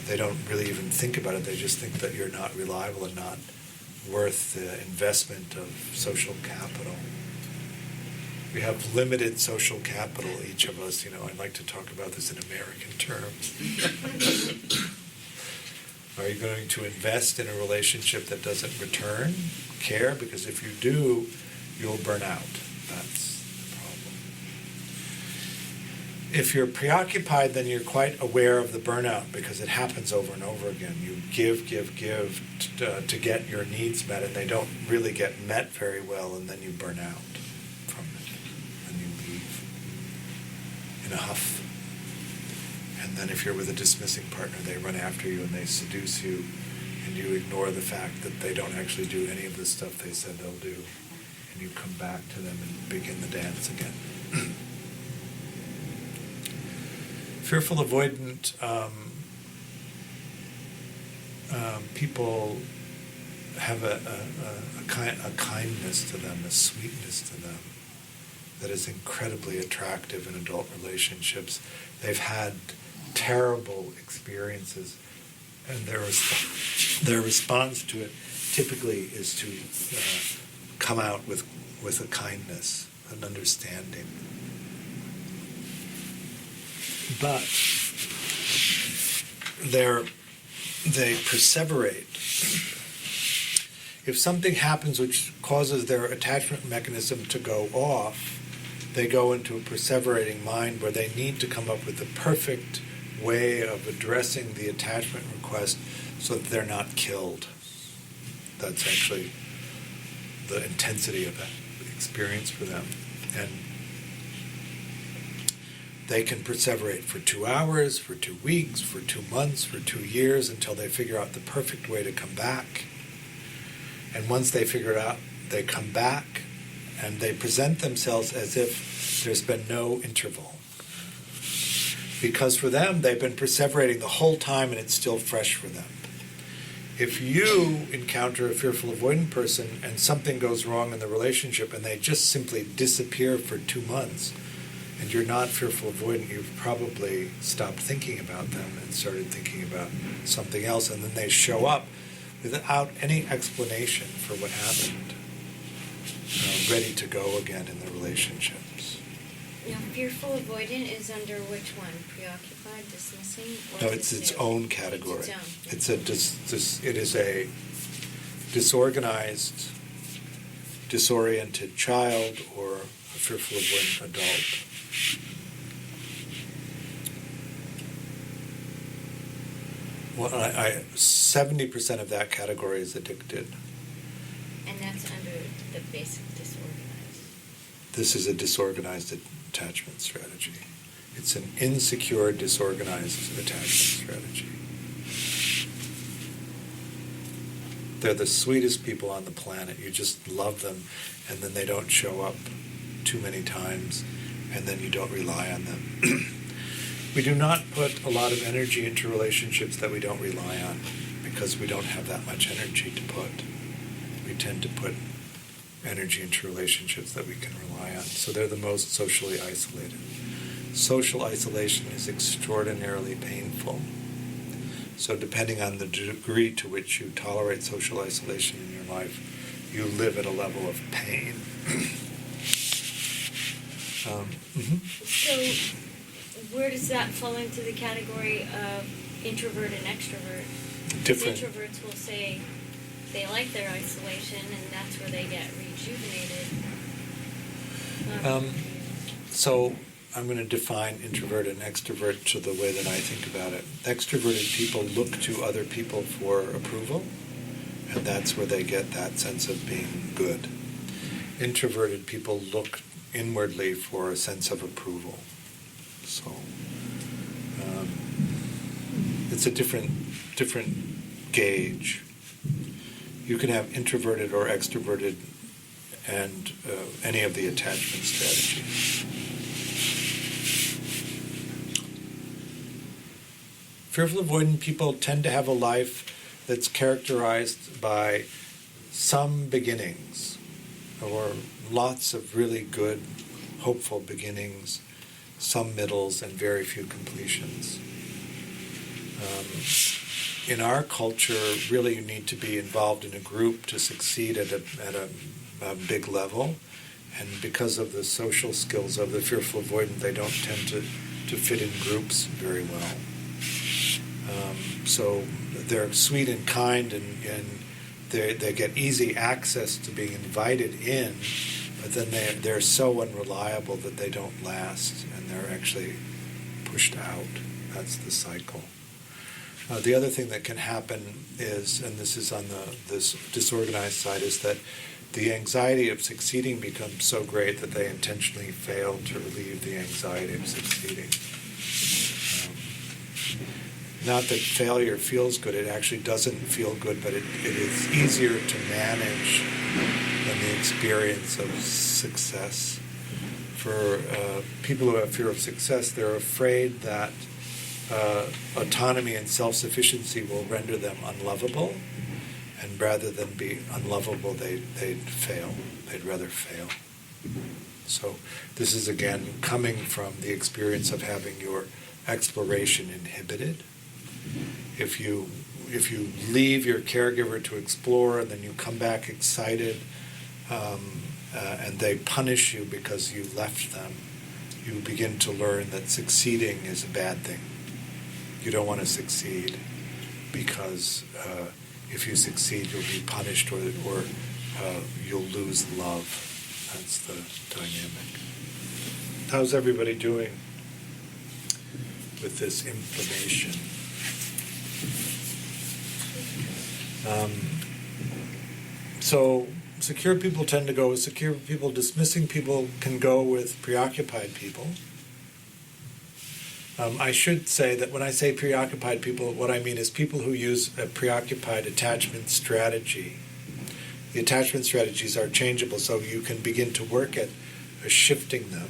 They don't really even think about it. They just think that you're not reliable and not worth the investment of social capital. We have limited social capital, each of us. I'd like to talk about this in American terms. Are you going to invest in a relationship that doesn't return care? Because if you do, you'll burn out. That's the problem. If you're preoccupied, then you're quite aware of the burnout because it happens over and over again. You give to get your needs met, and they don't really get met very well, and then you burn out from it, and you leave in a huff. And then if you're with a dismissing partner, they run after you and they seduce you, and you ignore the fact that they don't actually do any of the stuff they said they'll do, and you come back to them and begin the dance again. Fearful avoidant people have a kindness to them, a sweetness to them that is incredibly attractive in adult relationships. They've had terrible experiences, and their response to it typically is to come out with a kindness, an understanding. But they perseverate. If something happens which causes their attachment mechanism to go off, they go into a perseverating mind where they need to come up with the perfect way of addressing the attachment request so that they're not killed. That's actually the intensity of that experience for them. And they can perseverate for 2 hours, for 2 weeks, for 2 months, for 2 years, until they figure out the perfect way to come back. And once they figure it out, they come back and they present themselves as if there's been no interval. Because for them, they've been perseverating the whole time and it's still fresh for them. If you encounter a fearful avoidant person and something goes wrong in the relationship and they just simply disappear for 2 months, and you're not fearful avoidant, you've probably stopped thinking about them and started thinking about something else, and then they show up without any explanation for what happened, ready to go again in the relationships. Now, fearful avoidant is under which one? Preoccupied, dismissing? Or No, it's its own category. It's its own. It is a disorganized, disoriented child or a fearful avoidant adult. Well, 70% of that category is addicted. And that's under the basic disorganized. This is a disorganized attachment strategy. It's an insecure, disorganized attachment strategy. They're the sweetest people on the planet. You just love them, and then they don't show up too many times, and then you don't rely on them. We do not put a lot of energy into relationships that we don't rely on, because we don't have that much energy to put. We tend to put energy into relationships that we can rely on. So they're the most socially isolated. Social isolation is extraordinarily painful. So depending on the degree to which you tolerate social isolation in your life, you live at a level of pain. So where does that fall into the category of introvert and extrovert? Different. Introverts will say they like their isolation, and that's where they get rejuvenated. So I'm going to define introvert and extrovert to the way that I think about it. Extroverted people look to other people for approval, and that's where they get that sense of being good. Introverted people look inwardly for a sense of approval. So it's a different gauge. You can have introverted or extroverted and any of the attachment strategies. Fearful avoidant people tend to have a life that's characterized by some beginnings, or lots of really good, hopeful beginnings, some middles, and very few completions. In our culture, really you need to be involved in a group to succeed at a big level, And because of the social skills of the fearful avoidant, they don't tend to fit in groups very well. So they're sweet and kind, and they get easy access to being invited in, but then they're so unreliable that they don't last, and they're actually pushed out. That's the cycle. The other thing that can happen is, and this is on this disorganized side, is that the anxiety of succeeding becomes so great that they intentionally fail to relieve the anxiety of succeeding. Not that failure feels good, it actually doesn't feel good, but it is easier to manage than the experience of success. For people who have fear of success, they're afraid that autonomy and self-sufficiency will render them unlovable, and rather than be unlovable, they'd fail. They'd rather fail. So this is again coming from the experience of having your exploration inhibited. If you leave your caregiver to explore and then you come back excited, and they punish you because you left them, you begin to learn that succeeding is a bad thing. You don't want to succeed because if you succeed, you'll be punished or you'll lose love. That's the dynamic. How's everybody doing with this inflammation? So secure people tend to go with secure people. Dismissing people can go with preoccupied people. I should say that when I say preoccupied people, what I mean is people who use a preoccupied attachment strategy. The attachment strategies are changeable, so you can begin to work at shifting them.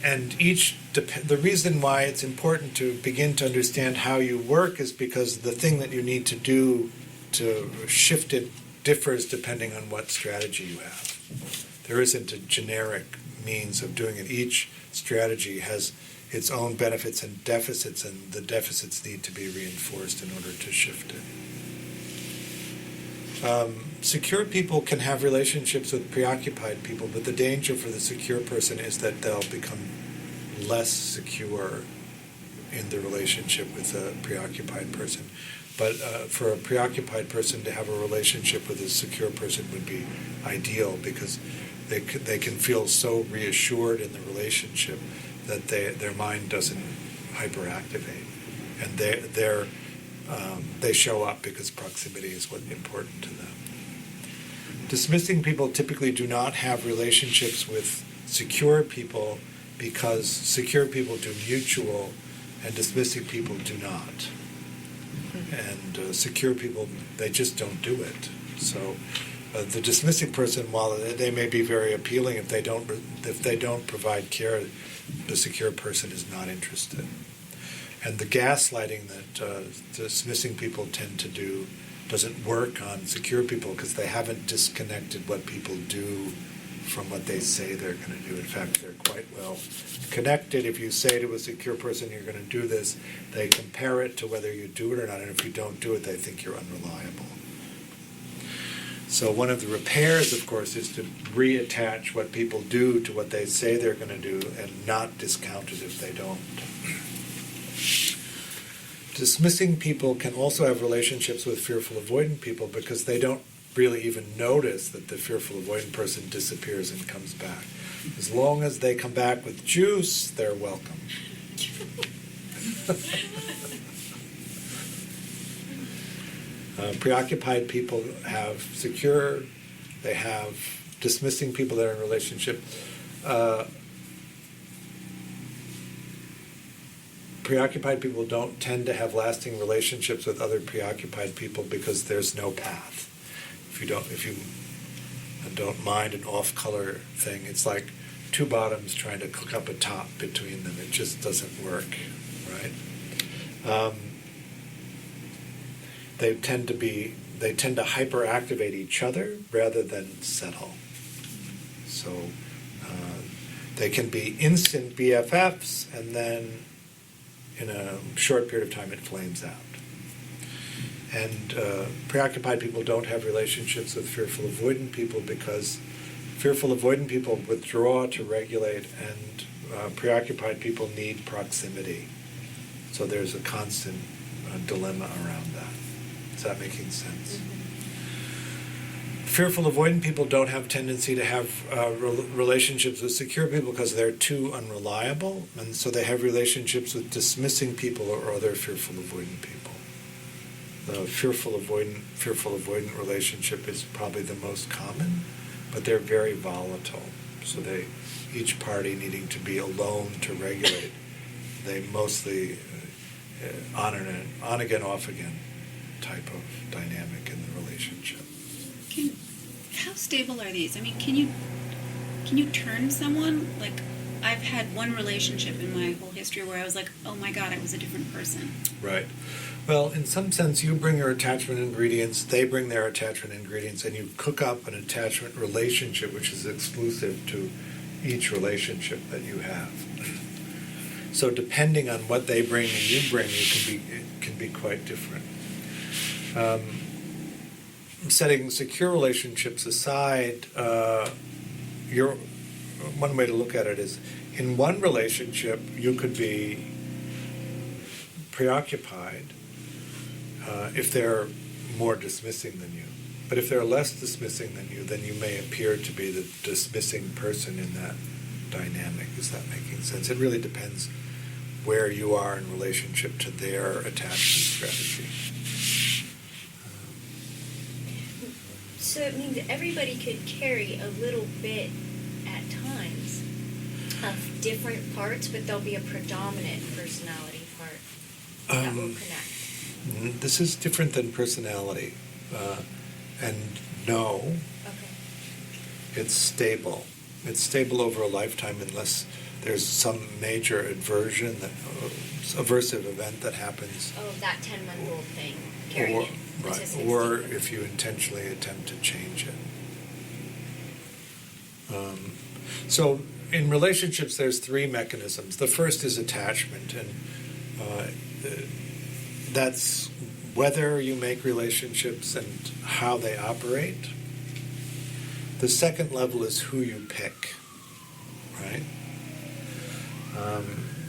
And the reason why it's important to begin to understand how you work is because the thing that you need to do to shift it differs depending on what strategy you have. There isn't a generic means of doing it. Each strategy has its own benefits and deficits, and the deficits need to be reinforced in order to shift it. Secure people can have relationships with preoccupied people, but the danger for the secure person is that they'll become less secure in the relationship with a preoccupied person. But for a preoccupied person to have a relationship with a secure person would be ideal, because they can feel so reassured in the relationship that their mind doesn't hyperactivate, and they show up because proximity is what's important to them. Dismissing people typically do not have relationships with secure people because secure people do mutual and dismissing people do not. And secure people, they just don't do it. So the dismissing person, while they may be very appealing, if they don't provide care, the secure person is not interested. And the gaslighting that dismissing people tend to do doesn't work on secure people because they haven't disconnected what people do from what they say they're going to do. In fact, they're quite well connected. If you say to a secure person you're going to do this, they compare it to whether you do it or not, and if you don't do it, they think you're unreliable. So one of the repairs, of course, is to reattach what people do to what they say they're going to do and not discount it if they don't. Dismissing people can also have relationships with fearful avoidant people because they don't really even notice that the fearful avoidant person disappears and comes back. As long as they come back with juice, they're welcome. Preoccupied people have secure, they have dismissing people that are in a relationship. Preoccupied people don't tend to have lasting relationships with other preoccupied people because there's no path. If you don't mind an off-color thing, it's like two bottoms trying to cook up a top between them. It just doesn't work, right? They tend to hyperactivate each other rather than settle. So they can be instant BFFs, and then in a short period of time it flames out. And preoccupied people don't have relationships with fearful avoidant people because fearful avoidant people withdraw to regulate, and preoccupied people need proximity. So there's a constant dilemma around that. Is that making sense? Fearful avoidant people don't have tendency to have relationships with secure people because they're too unreliable, and so they have relationships with dismissing people or other fearful avoidant people. The fearful avoidant relationship is probably the most common, but they're very volatile. So each party needing to be alone to regulate, they mostly on again, off again type of dynamic in the relationship. How stable are these? I mean, can you turn someone? Like, I've had one relationship in my whole history where I was like, oh my God, I was a different person. Right. Well, in some sense, you bring your attachment ingredients, they bring their attachment ingredients, and you cook up an attachment relationship which is exclusive to each relationship that you have. So depending on what they bring and you bring, it can be quite different. Setting secure relationships aside, one way to look at it is, in one relationship, you could be preoccupied if they're more dismissing than you. But if they're less dismissing than you, then you may appear to be the dismissing person in that dynamic. Is that making sense? It really depends where you are in relationship to their attachment strategy. So it means everybody could carry a little bit at times of different parts, but there'll be a predominant personality part that will connect. This is different than personality. And no, Okay. it's stable. It's stable over a lifetime unless there's some major aversive event that happens. Oh, that 10-month-old thing, carrying it. Right, or if you intentionally attempt to change it. So in relationships, there's three mechanisms. The first is attachment, and that's whether you make relationships and how they operate. The second level is who you pick, right?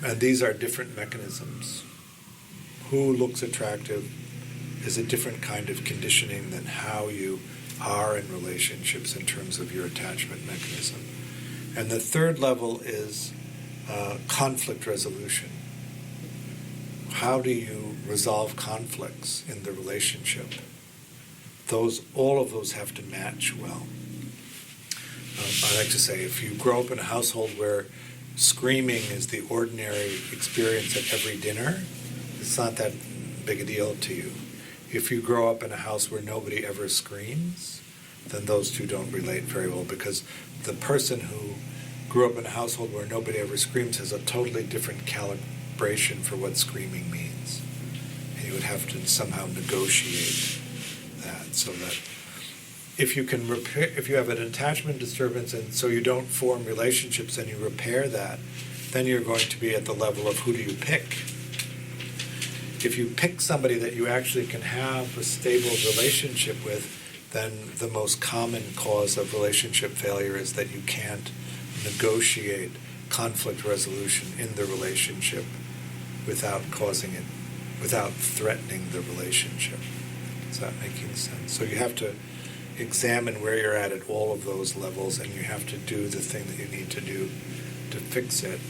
And these are different mechanisms. Who looks attractive is a different kind of conditioning than how you are in relationships in terms of your attachment mechanism. And the third level is conflict resolution. How do you resolve conflicts in the relationship? All of those have to match well. I like to say, if you grow up in a household where screaming is the ordinary experience at every dinner, it's not that big a deal to you. If you grow up in a house where nobody ever screams, then those two don't relate very well, because the person who grew up in a household where nobody ever screams has a totally different calibration for what screaming means. And you would have to somehow negotiate that, so that if you have an attachment disturbance and so you don't form relationships and you repair that, then you're going to be at the level of who do you pick. If you pick somebody that you actually can have a stable relationship with, then the most common cause of relationship failure is that you can't negotiate conflict resolution in the relationship without threatening the relationship. Is that making sense? So you have to examine where you're at all of those levels, and you have to do the thing that you need to do to fix it.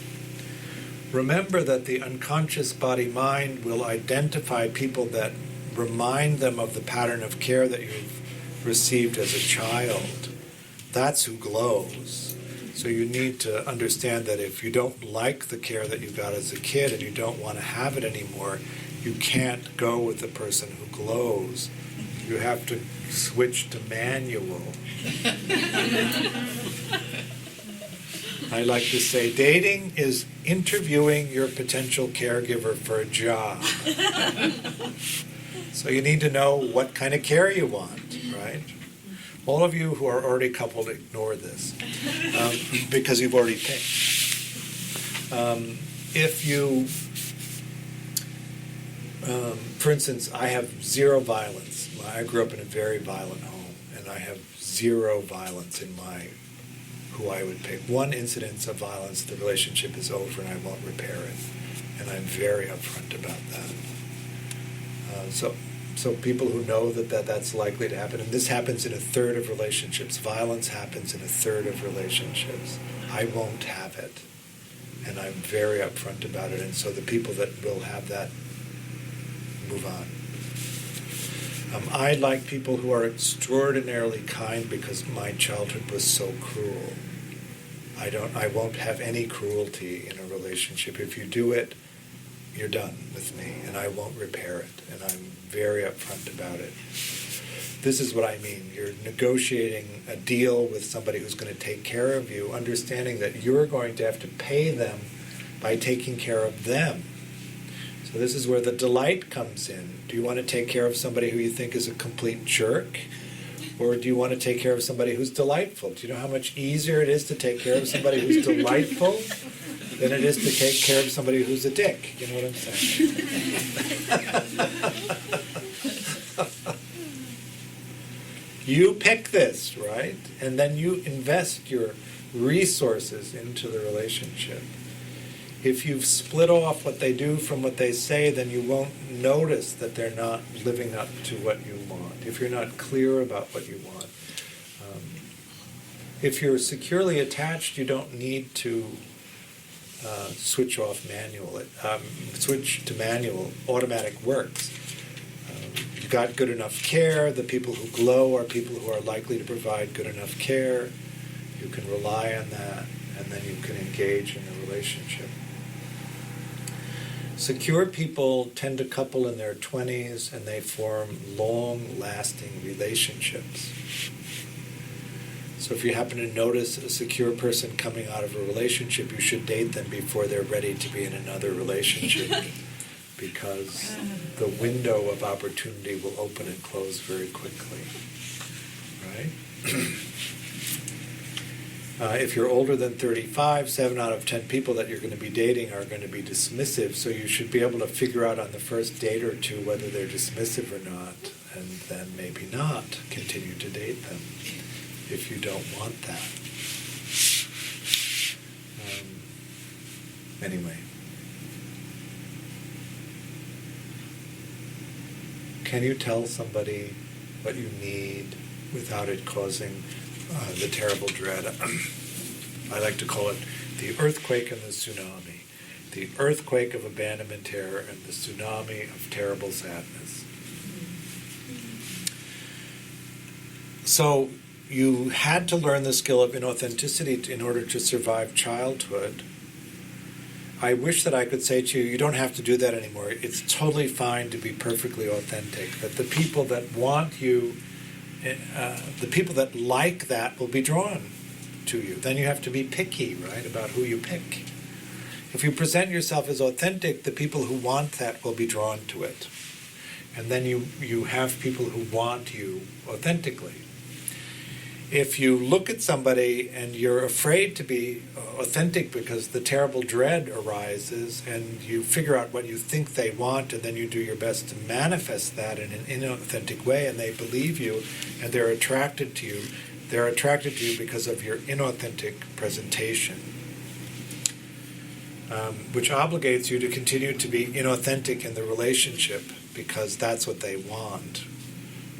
Remember that the unconscious body-mind will identify people that remind them of the pattern of care that you've received as a child. That's who glows. So you need to understand that if you don't like the care that you got as a kid and you don't want to have it anymore, you can't go with the person who glows. You have to switch to manual. I like to say dating is interviewing your potential caregiver for a job. So you need to know what kind of care you want, right? All of you who are already coupled, ignore this, because you've already picked. If you For instance, I have zero violence. I grew up in a very violent home, and I have zero violence in who I would pick. One incidence of violence, the relationship is over and I won't repair it. And I'm very upfront about that. So people who know that's likely to happen, and this happens in a third of relationships. Violence happens in a third of relationships. I won't have it. And I'm very upfront about it. And so the people that will have that move on. I like people who are extraordinarily kind because my childhood was so cruel. I won't have any cruelty in a relationship. If you do it, you're done with me, and I won't repair it. And I'm very upfront about it. This is what I mean. You're negotiating a deal with somebody who's going to take care of you, understanding that you're going to have to pay them by taking care of them. So this is where the delight comes in. Do you want to take care of somebody who you think is a complete jerk? Or do you want to take care of somebody who's delightful? Do you know how much easier it is to take care of somebody who's delightful than it is to take care of somebody who's a dick? You know what I'm saying? You pick this, right? And then you invest your resources into the relationship. If you've split off what they do from what they say, then you won't notice that they're not living up to what you want, if you're not clear about what you want. If you're securely attached, you don't need to switch off manual. Switch to manual. Automatic works. You got good enough care. The people who glow are people who are likely to provide good enough care. You can rely on that, and then you can engage in a relationship. Secure people tend to couple in their 20s, and they form long-lasting relationships. So if you happen to notice a secure person coming out of a relationship, you should date them before they're ready to be in another relationship, because the window of opportunity will open and close very quickly, right? If you're older than 35, 7 out of 10 people that you're going to be dating are going to be dismissive, so you should be able to figure out on the first date or two whether they're dismissive or not, and then maybe not continue to date them if you don't want that. Anyway. Can you tell somebody what you need without it causing the terrible dread? I like to call it the earthquake and the tsunami. The earthquake of abandonment terror and the tsunami of terrible sadness. So you had to learn the skill of inauthenticity in order to survive childhood. I wish that I could say to you, you don't have to do that anymore. It's totally fine to be perfectly authentic. That the people that want you, the people that like that will be drawn to you. Then you have to be picky, right, about who you pick. If you present yourself as authentic, the people who want that will be drawn to it. And then you have people who want you authentically. If you look at somebody and you're afraid to be authentic because the terrible dread arises, and you figure out what you think they want, and then you do your best to manifest that in an inauthentic way, and they believe you, and they're attracted to you. They're attracted to you because of your inauthentic presentation, which obligates you to continue to be inauthentic in the relationship because that's what they want.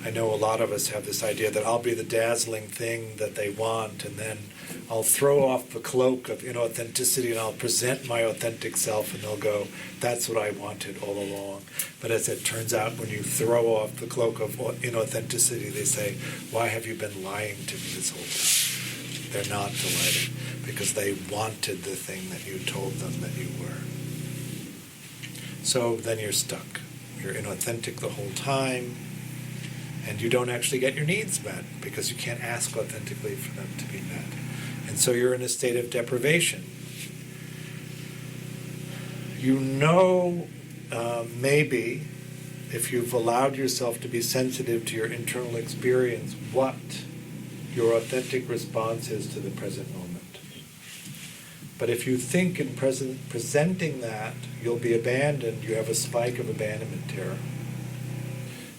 I know a lot of us have this idea that I'll be the dazzling thing that they want, and then I'll throw off the cloak of inauthenticity and I'll present my authentic self, and they'll go, that's what I wanted all along. But as it turns out, when you throw off the cloak of inauthenticity, they say, why have you been lying to me this whole time? They're not delighted because they wanted the thing that you told them that you were. So then you're stuck. You're inauthentic the whole time. And you don't actually get your needs met because you can't ask authentically for them to be met. And so you're in a state of deprivation. You know, maybe, if you've allowed yourself to be sensitive to your internal experience, what your authentic response is to the present moment. But if you think in presenting that you'll be abandoned, you have a spike of abandonment terror.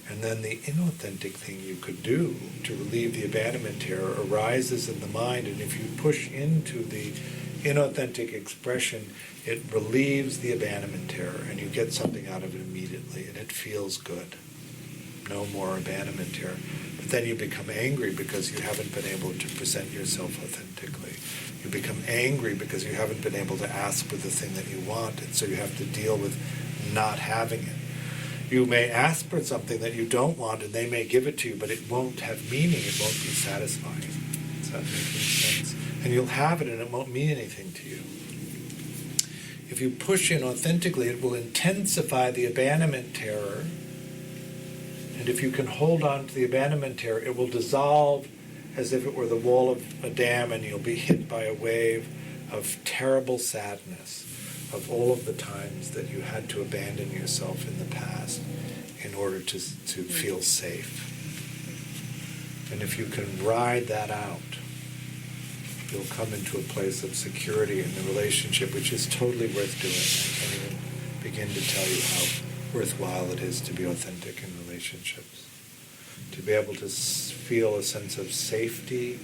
And then the inauthentic thing you could do to relieve the abandonment terror arises in the mind, and if you push into the inauthentic expression, it relieves the abandonment terror, and you get something out of it immediately, and it feels good. No more abandonment terror. But then you become angry because you haven't been able to present yourself authentically. You become angry because you haven't been able to ask for the thing that you want, and so you have to deal with not having it. You may ask for something that you don't want, and they may give it to you, but it won't have meaning, it won't be satisfying. Is that making sense? And you'll have it, and it won't mean anything to you. If you push in authentically, it will intensify the abandonment terror. And if you can hold on to the abandonment terror, it will dissolve as if it were the wall of a dam, and you'll be hit by a wave of terrible sadness of all of the times that you had to abandon yourself in the past in order to feel safe. And if you can ride that out, you'll come into a place of security in the relationship, which is totally worth doing. I can't even begin to tell you how worthwhile it is to be authentic in relationships. To be able to feel a sense of safety,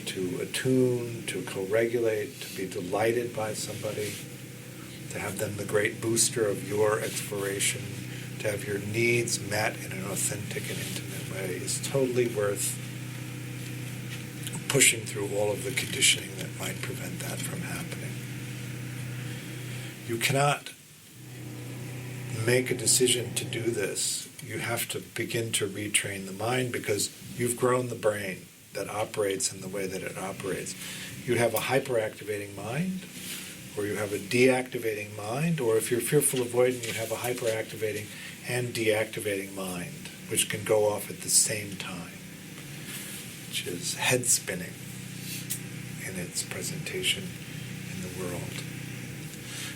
to attune, to co-regulate, to be delighted by somebody, to have them the great booster of your exploration, to have your needs met in an authentic and intimate way is totally worth pushing through all of the conditioning that might prevent that from happening. You cannot make a decision to do this. You have to begin to retrain the mind because you've grown the brain that operates in the way that it operates. You have a hyperactivating mind, or you have a deactivating mind, or if you're fearful avoidant, you have a hyperactivating and deactivating mind, which can go off at the same time, which is head spinning in its presentation in the world.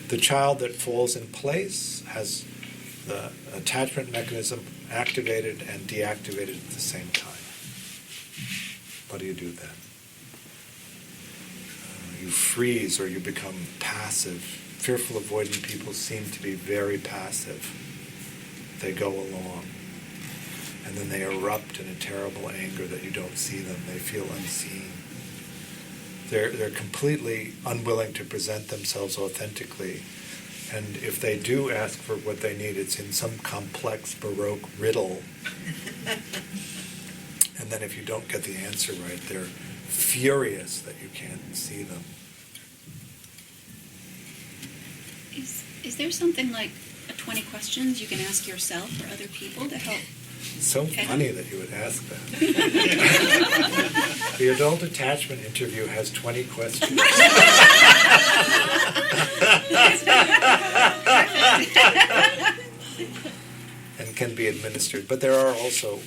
The child that falls in place has the attachment mechanism activated and deactivated at the same time. What do you do then? You freeze or you become passive. Fearful avoidant people seem to be very passive. They go along. And then they erupt in a terrible anger that you don't see them. They feel unseen. They're completely unwilling to present themselves authentically. And if they do ask for what they need, it's in some complex Baroque riddle. And then if you don't get the answer right, they're furious that you can't see them. Is there something like 20 questions you can ask yourself or other people to help? It's so funny that you would ask that. The adult attachment interview has 20 questions. And can be administered. But there are also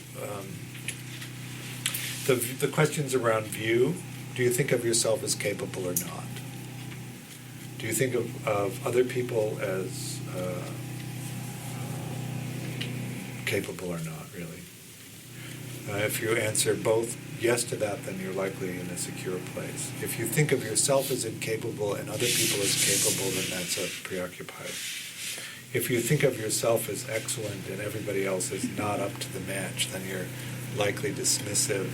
the questions around view. Do you think of yourself as capable or not? Do you think of other people as capable or not, really? If you answer both yes to that, then you're likely in a secure place. If you think of yourself as incapable and other people as capable, then that's a preoccupied. If you think of yourself as excellent and everybody else is not up to the match, then you're likely dismissive.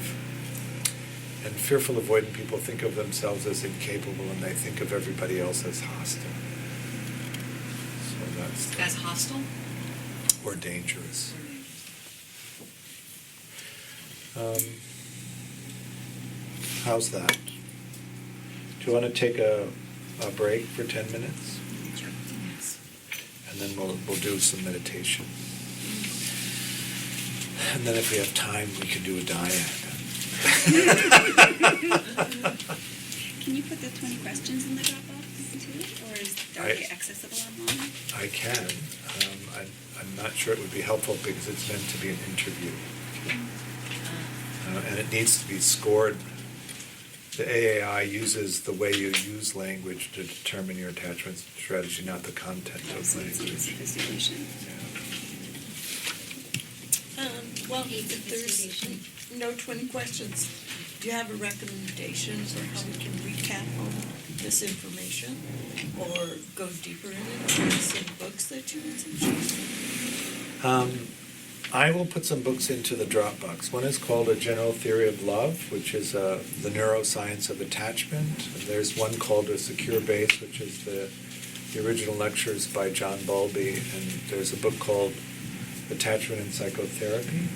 And fearful avoidant people think of themselves as incapable and they think of everybody else as hostile. So that's As hostile? or dangerous. How's that? Do you want to take a break for 10 minutes? Sure. Yes. And then we'll do some meditation. And then if we have time, we can do a diet. Can you put the 20 questions in the Dropbox too? Or is it already accessible online? I can. I'm not sure it would be helpful because it's meant to be an interview. And it needs to be scored. The AAI uses the way you use language to determine your attachment strategy, not the content of So it's language. sophistication. Well, if there's no 20 questions, do you have a recommendation for how we can recap on this information or go deeper in it? Are there some books that you would suggest? I will put some books into the Dropbox. One is called A General Theory of Love, which is the neuroscience of attachment. And there's one called A Secure Base, which is the original lectures by John Bowlby. And there's a book called Attachment and Psychotherapy.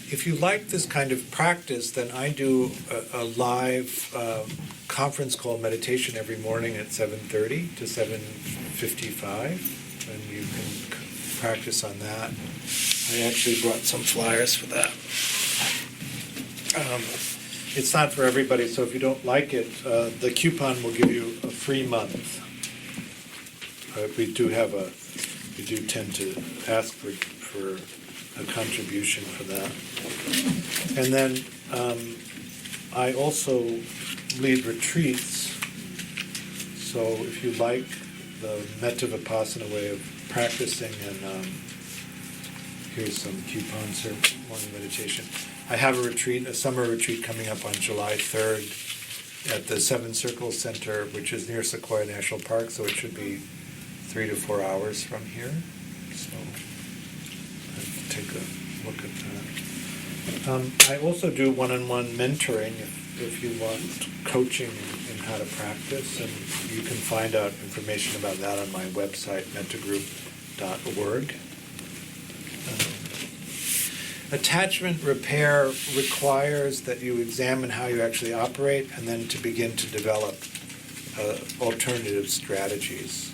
If you like this kind of practice, then I do a live conference call meditation every morning at 7:30 to 7:55, and you can practice on that. I actually brought some flyers for that. It's not for everybody, so if you don't like it, the coupon will give you a free month. We do tend to ask for a contribution for that. And then I also lead retreats. So if you like the Metta Vipassana way of practicing, and here's some coupons here for morning meditation. I have a retreat, a summer retreat coming up on July 3rd at the Seven Circles Center, which is near Sequoia National Park, so it should be 3 to 4 hours from here. So take a look at that. I also do one-on-one mentoring if you want coaching in how to practice, and you can find out information about that on my website, mettagroup.org. Attachment repair requires that you examine how you actually operate and then to begin to develop alternative strategies.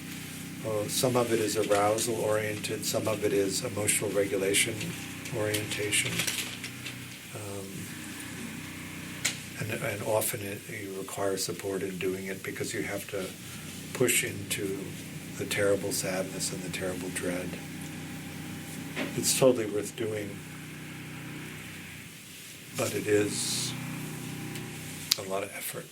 Some of it is arousal-oriented, some of it is emotional regulation orientation, and often you require support in doing it because you have to push into the terrible sadness and the terrible dread. It's totally worth doing, but it is a lot of effort.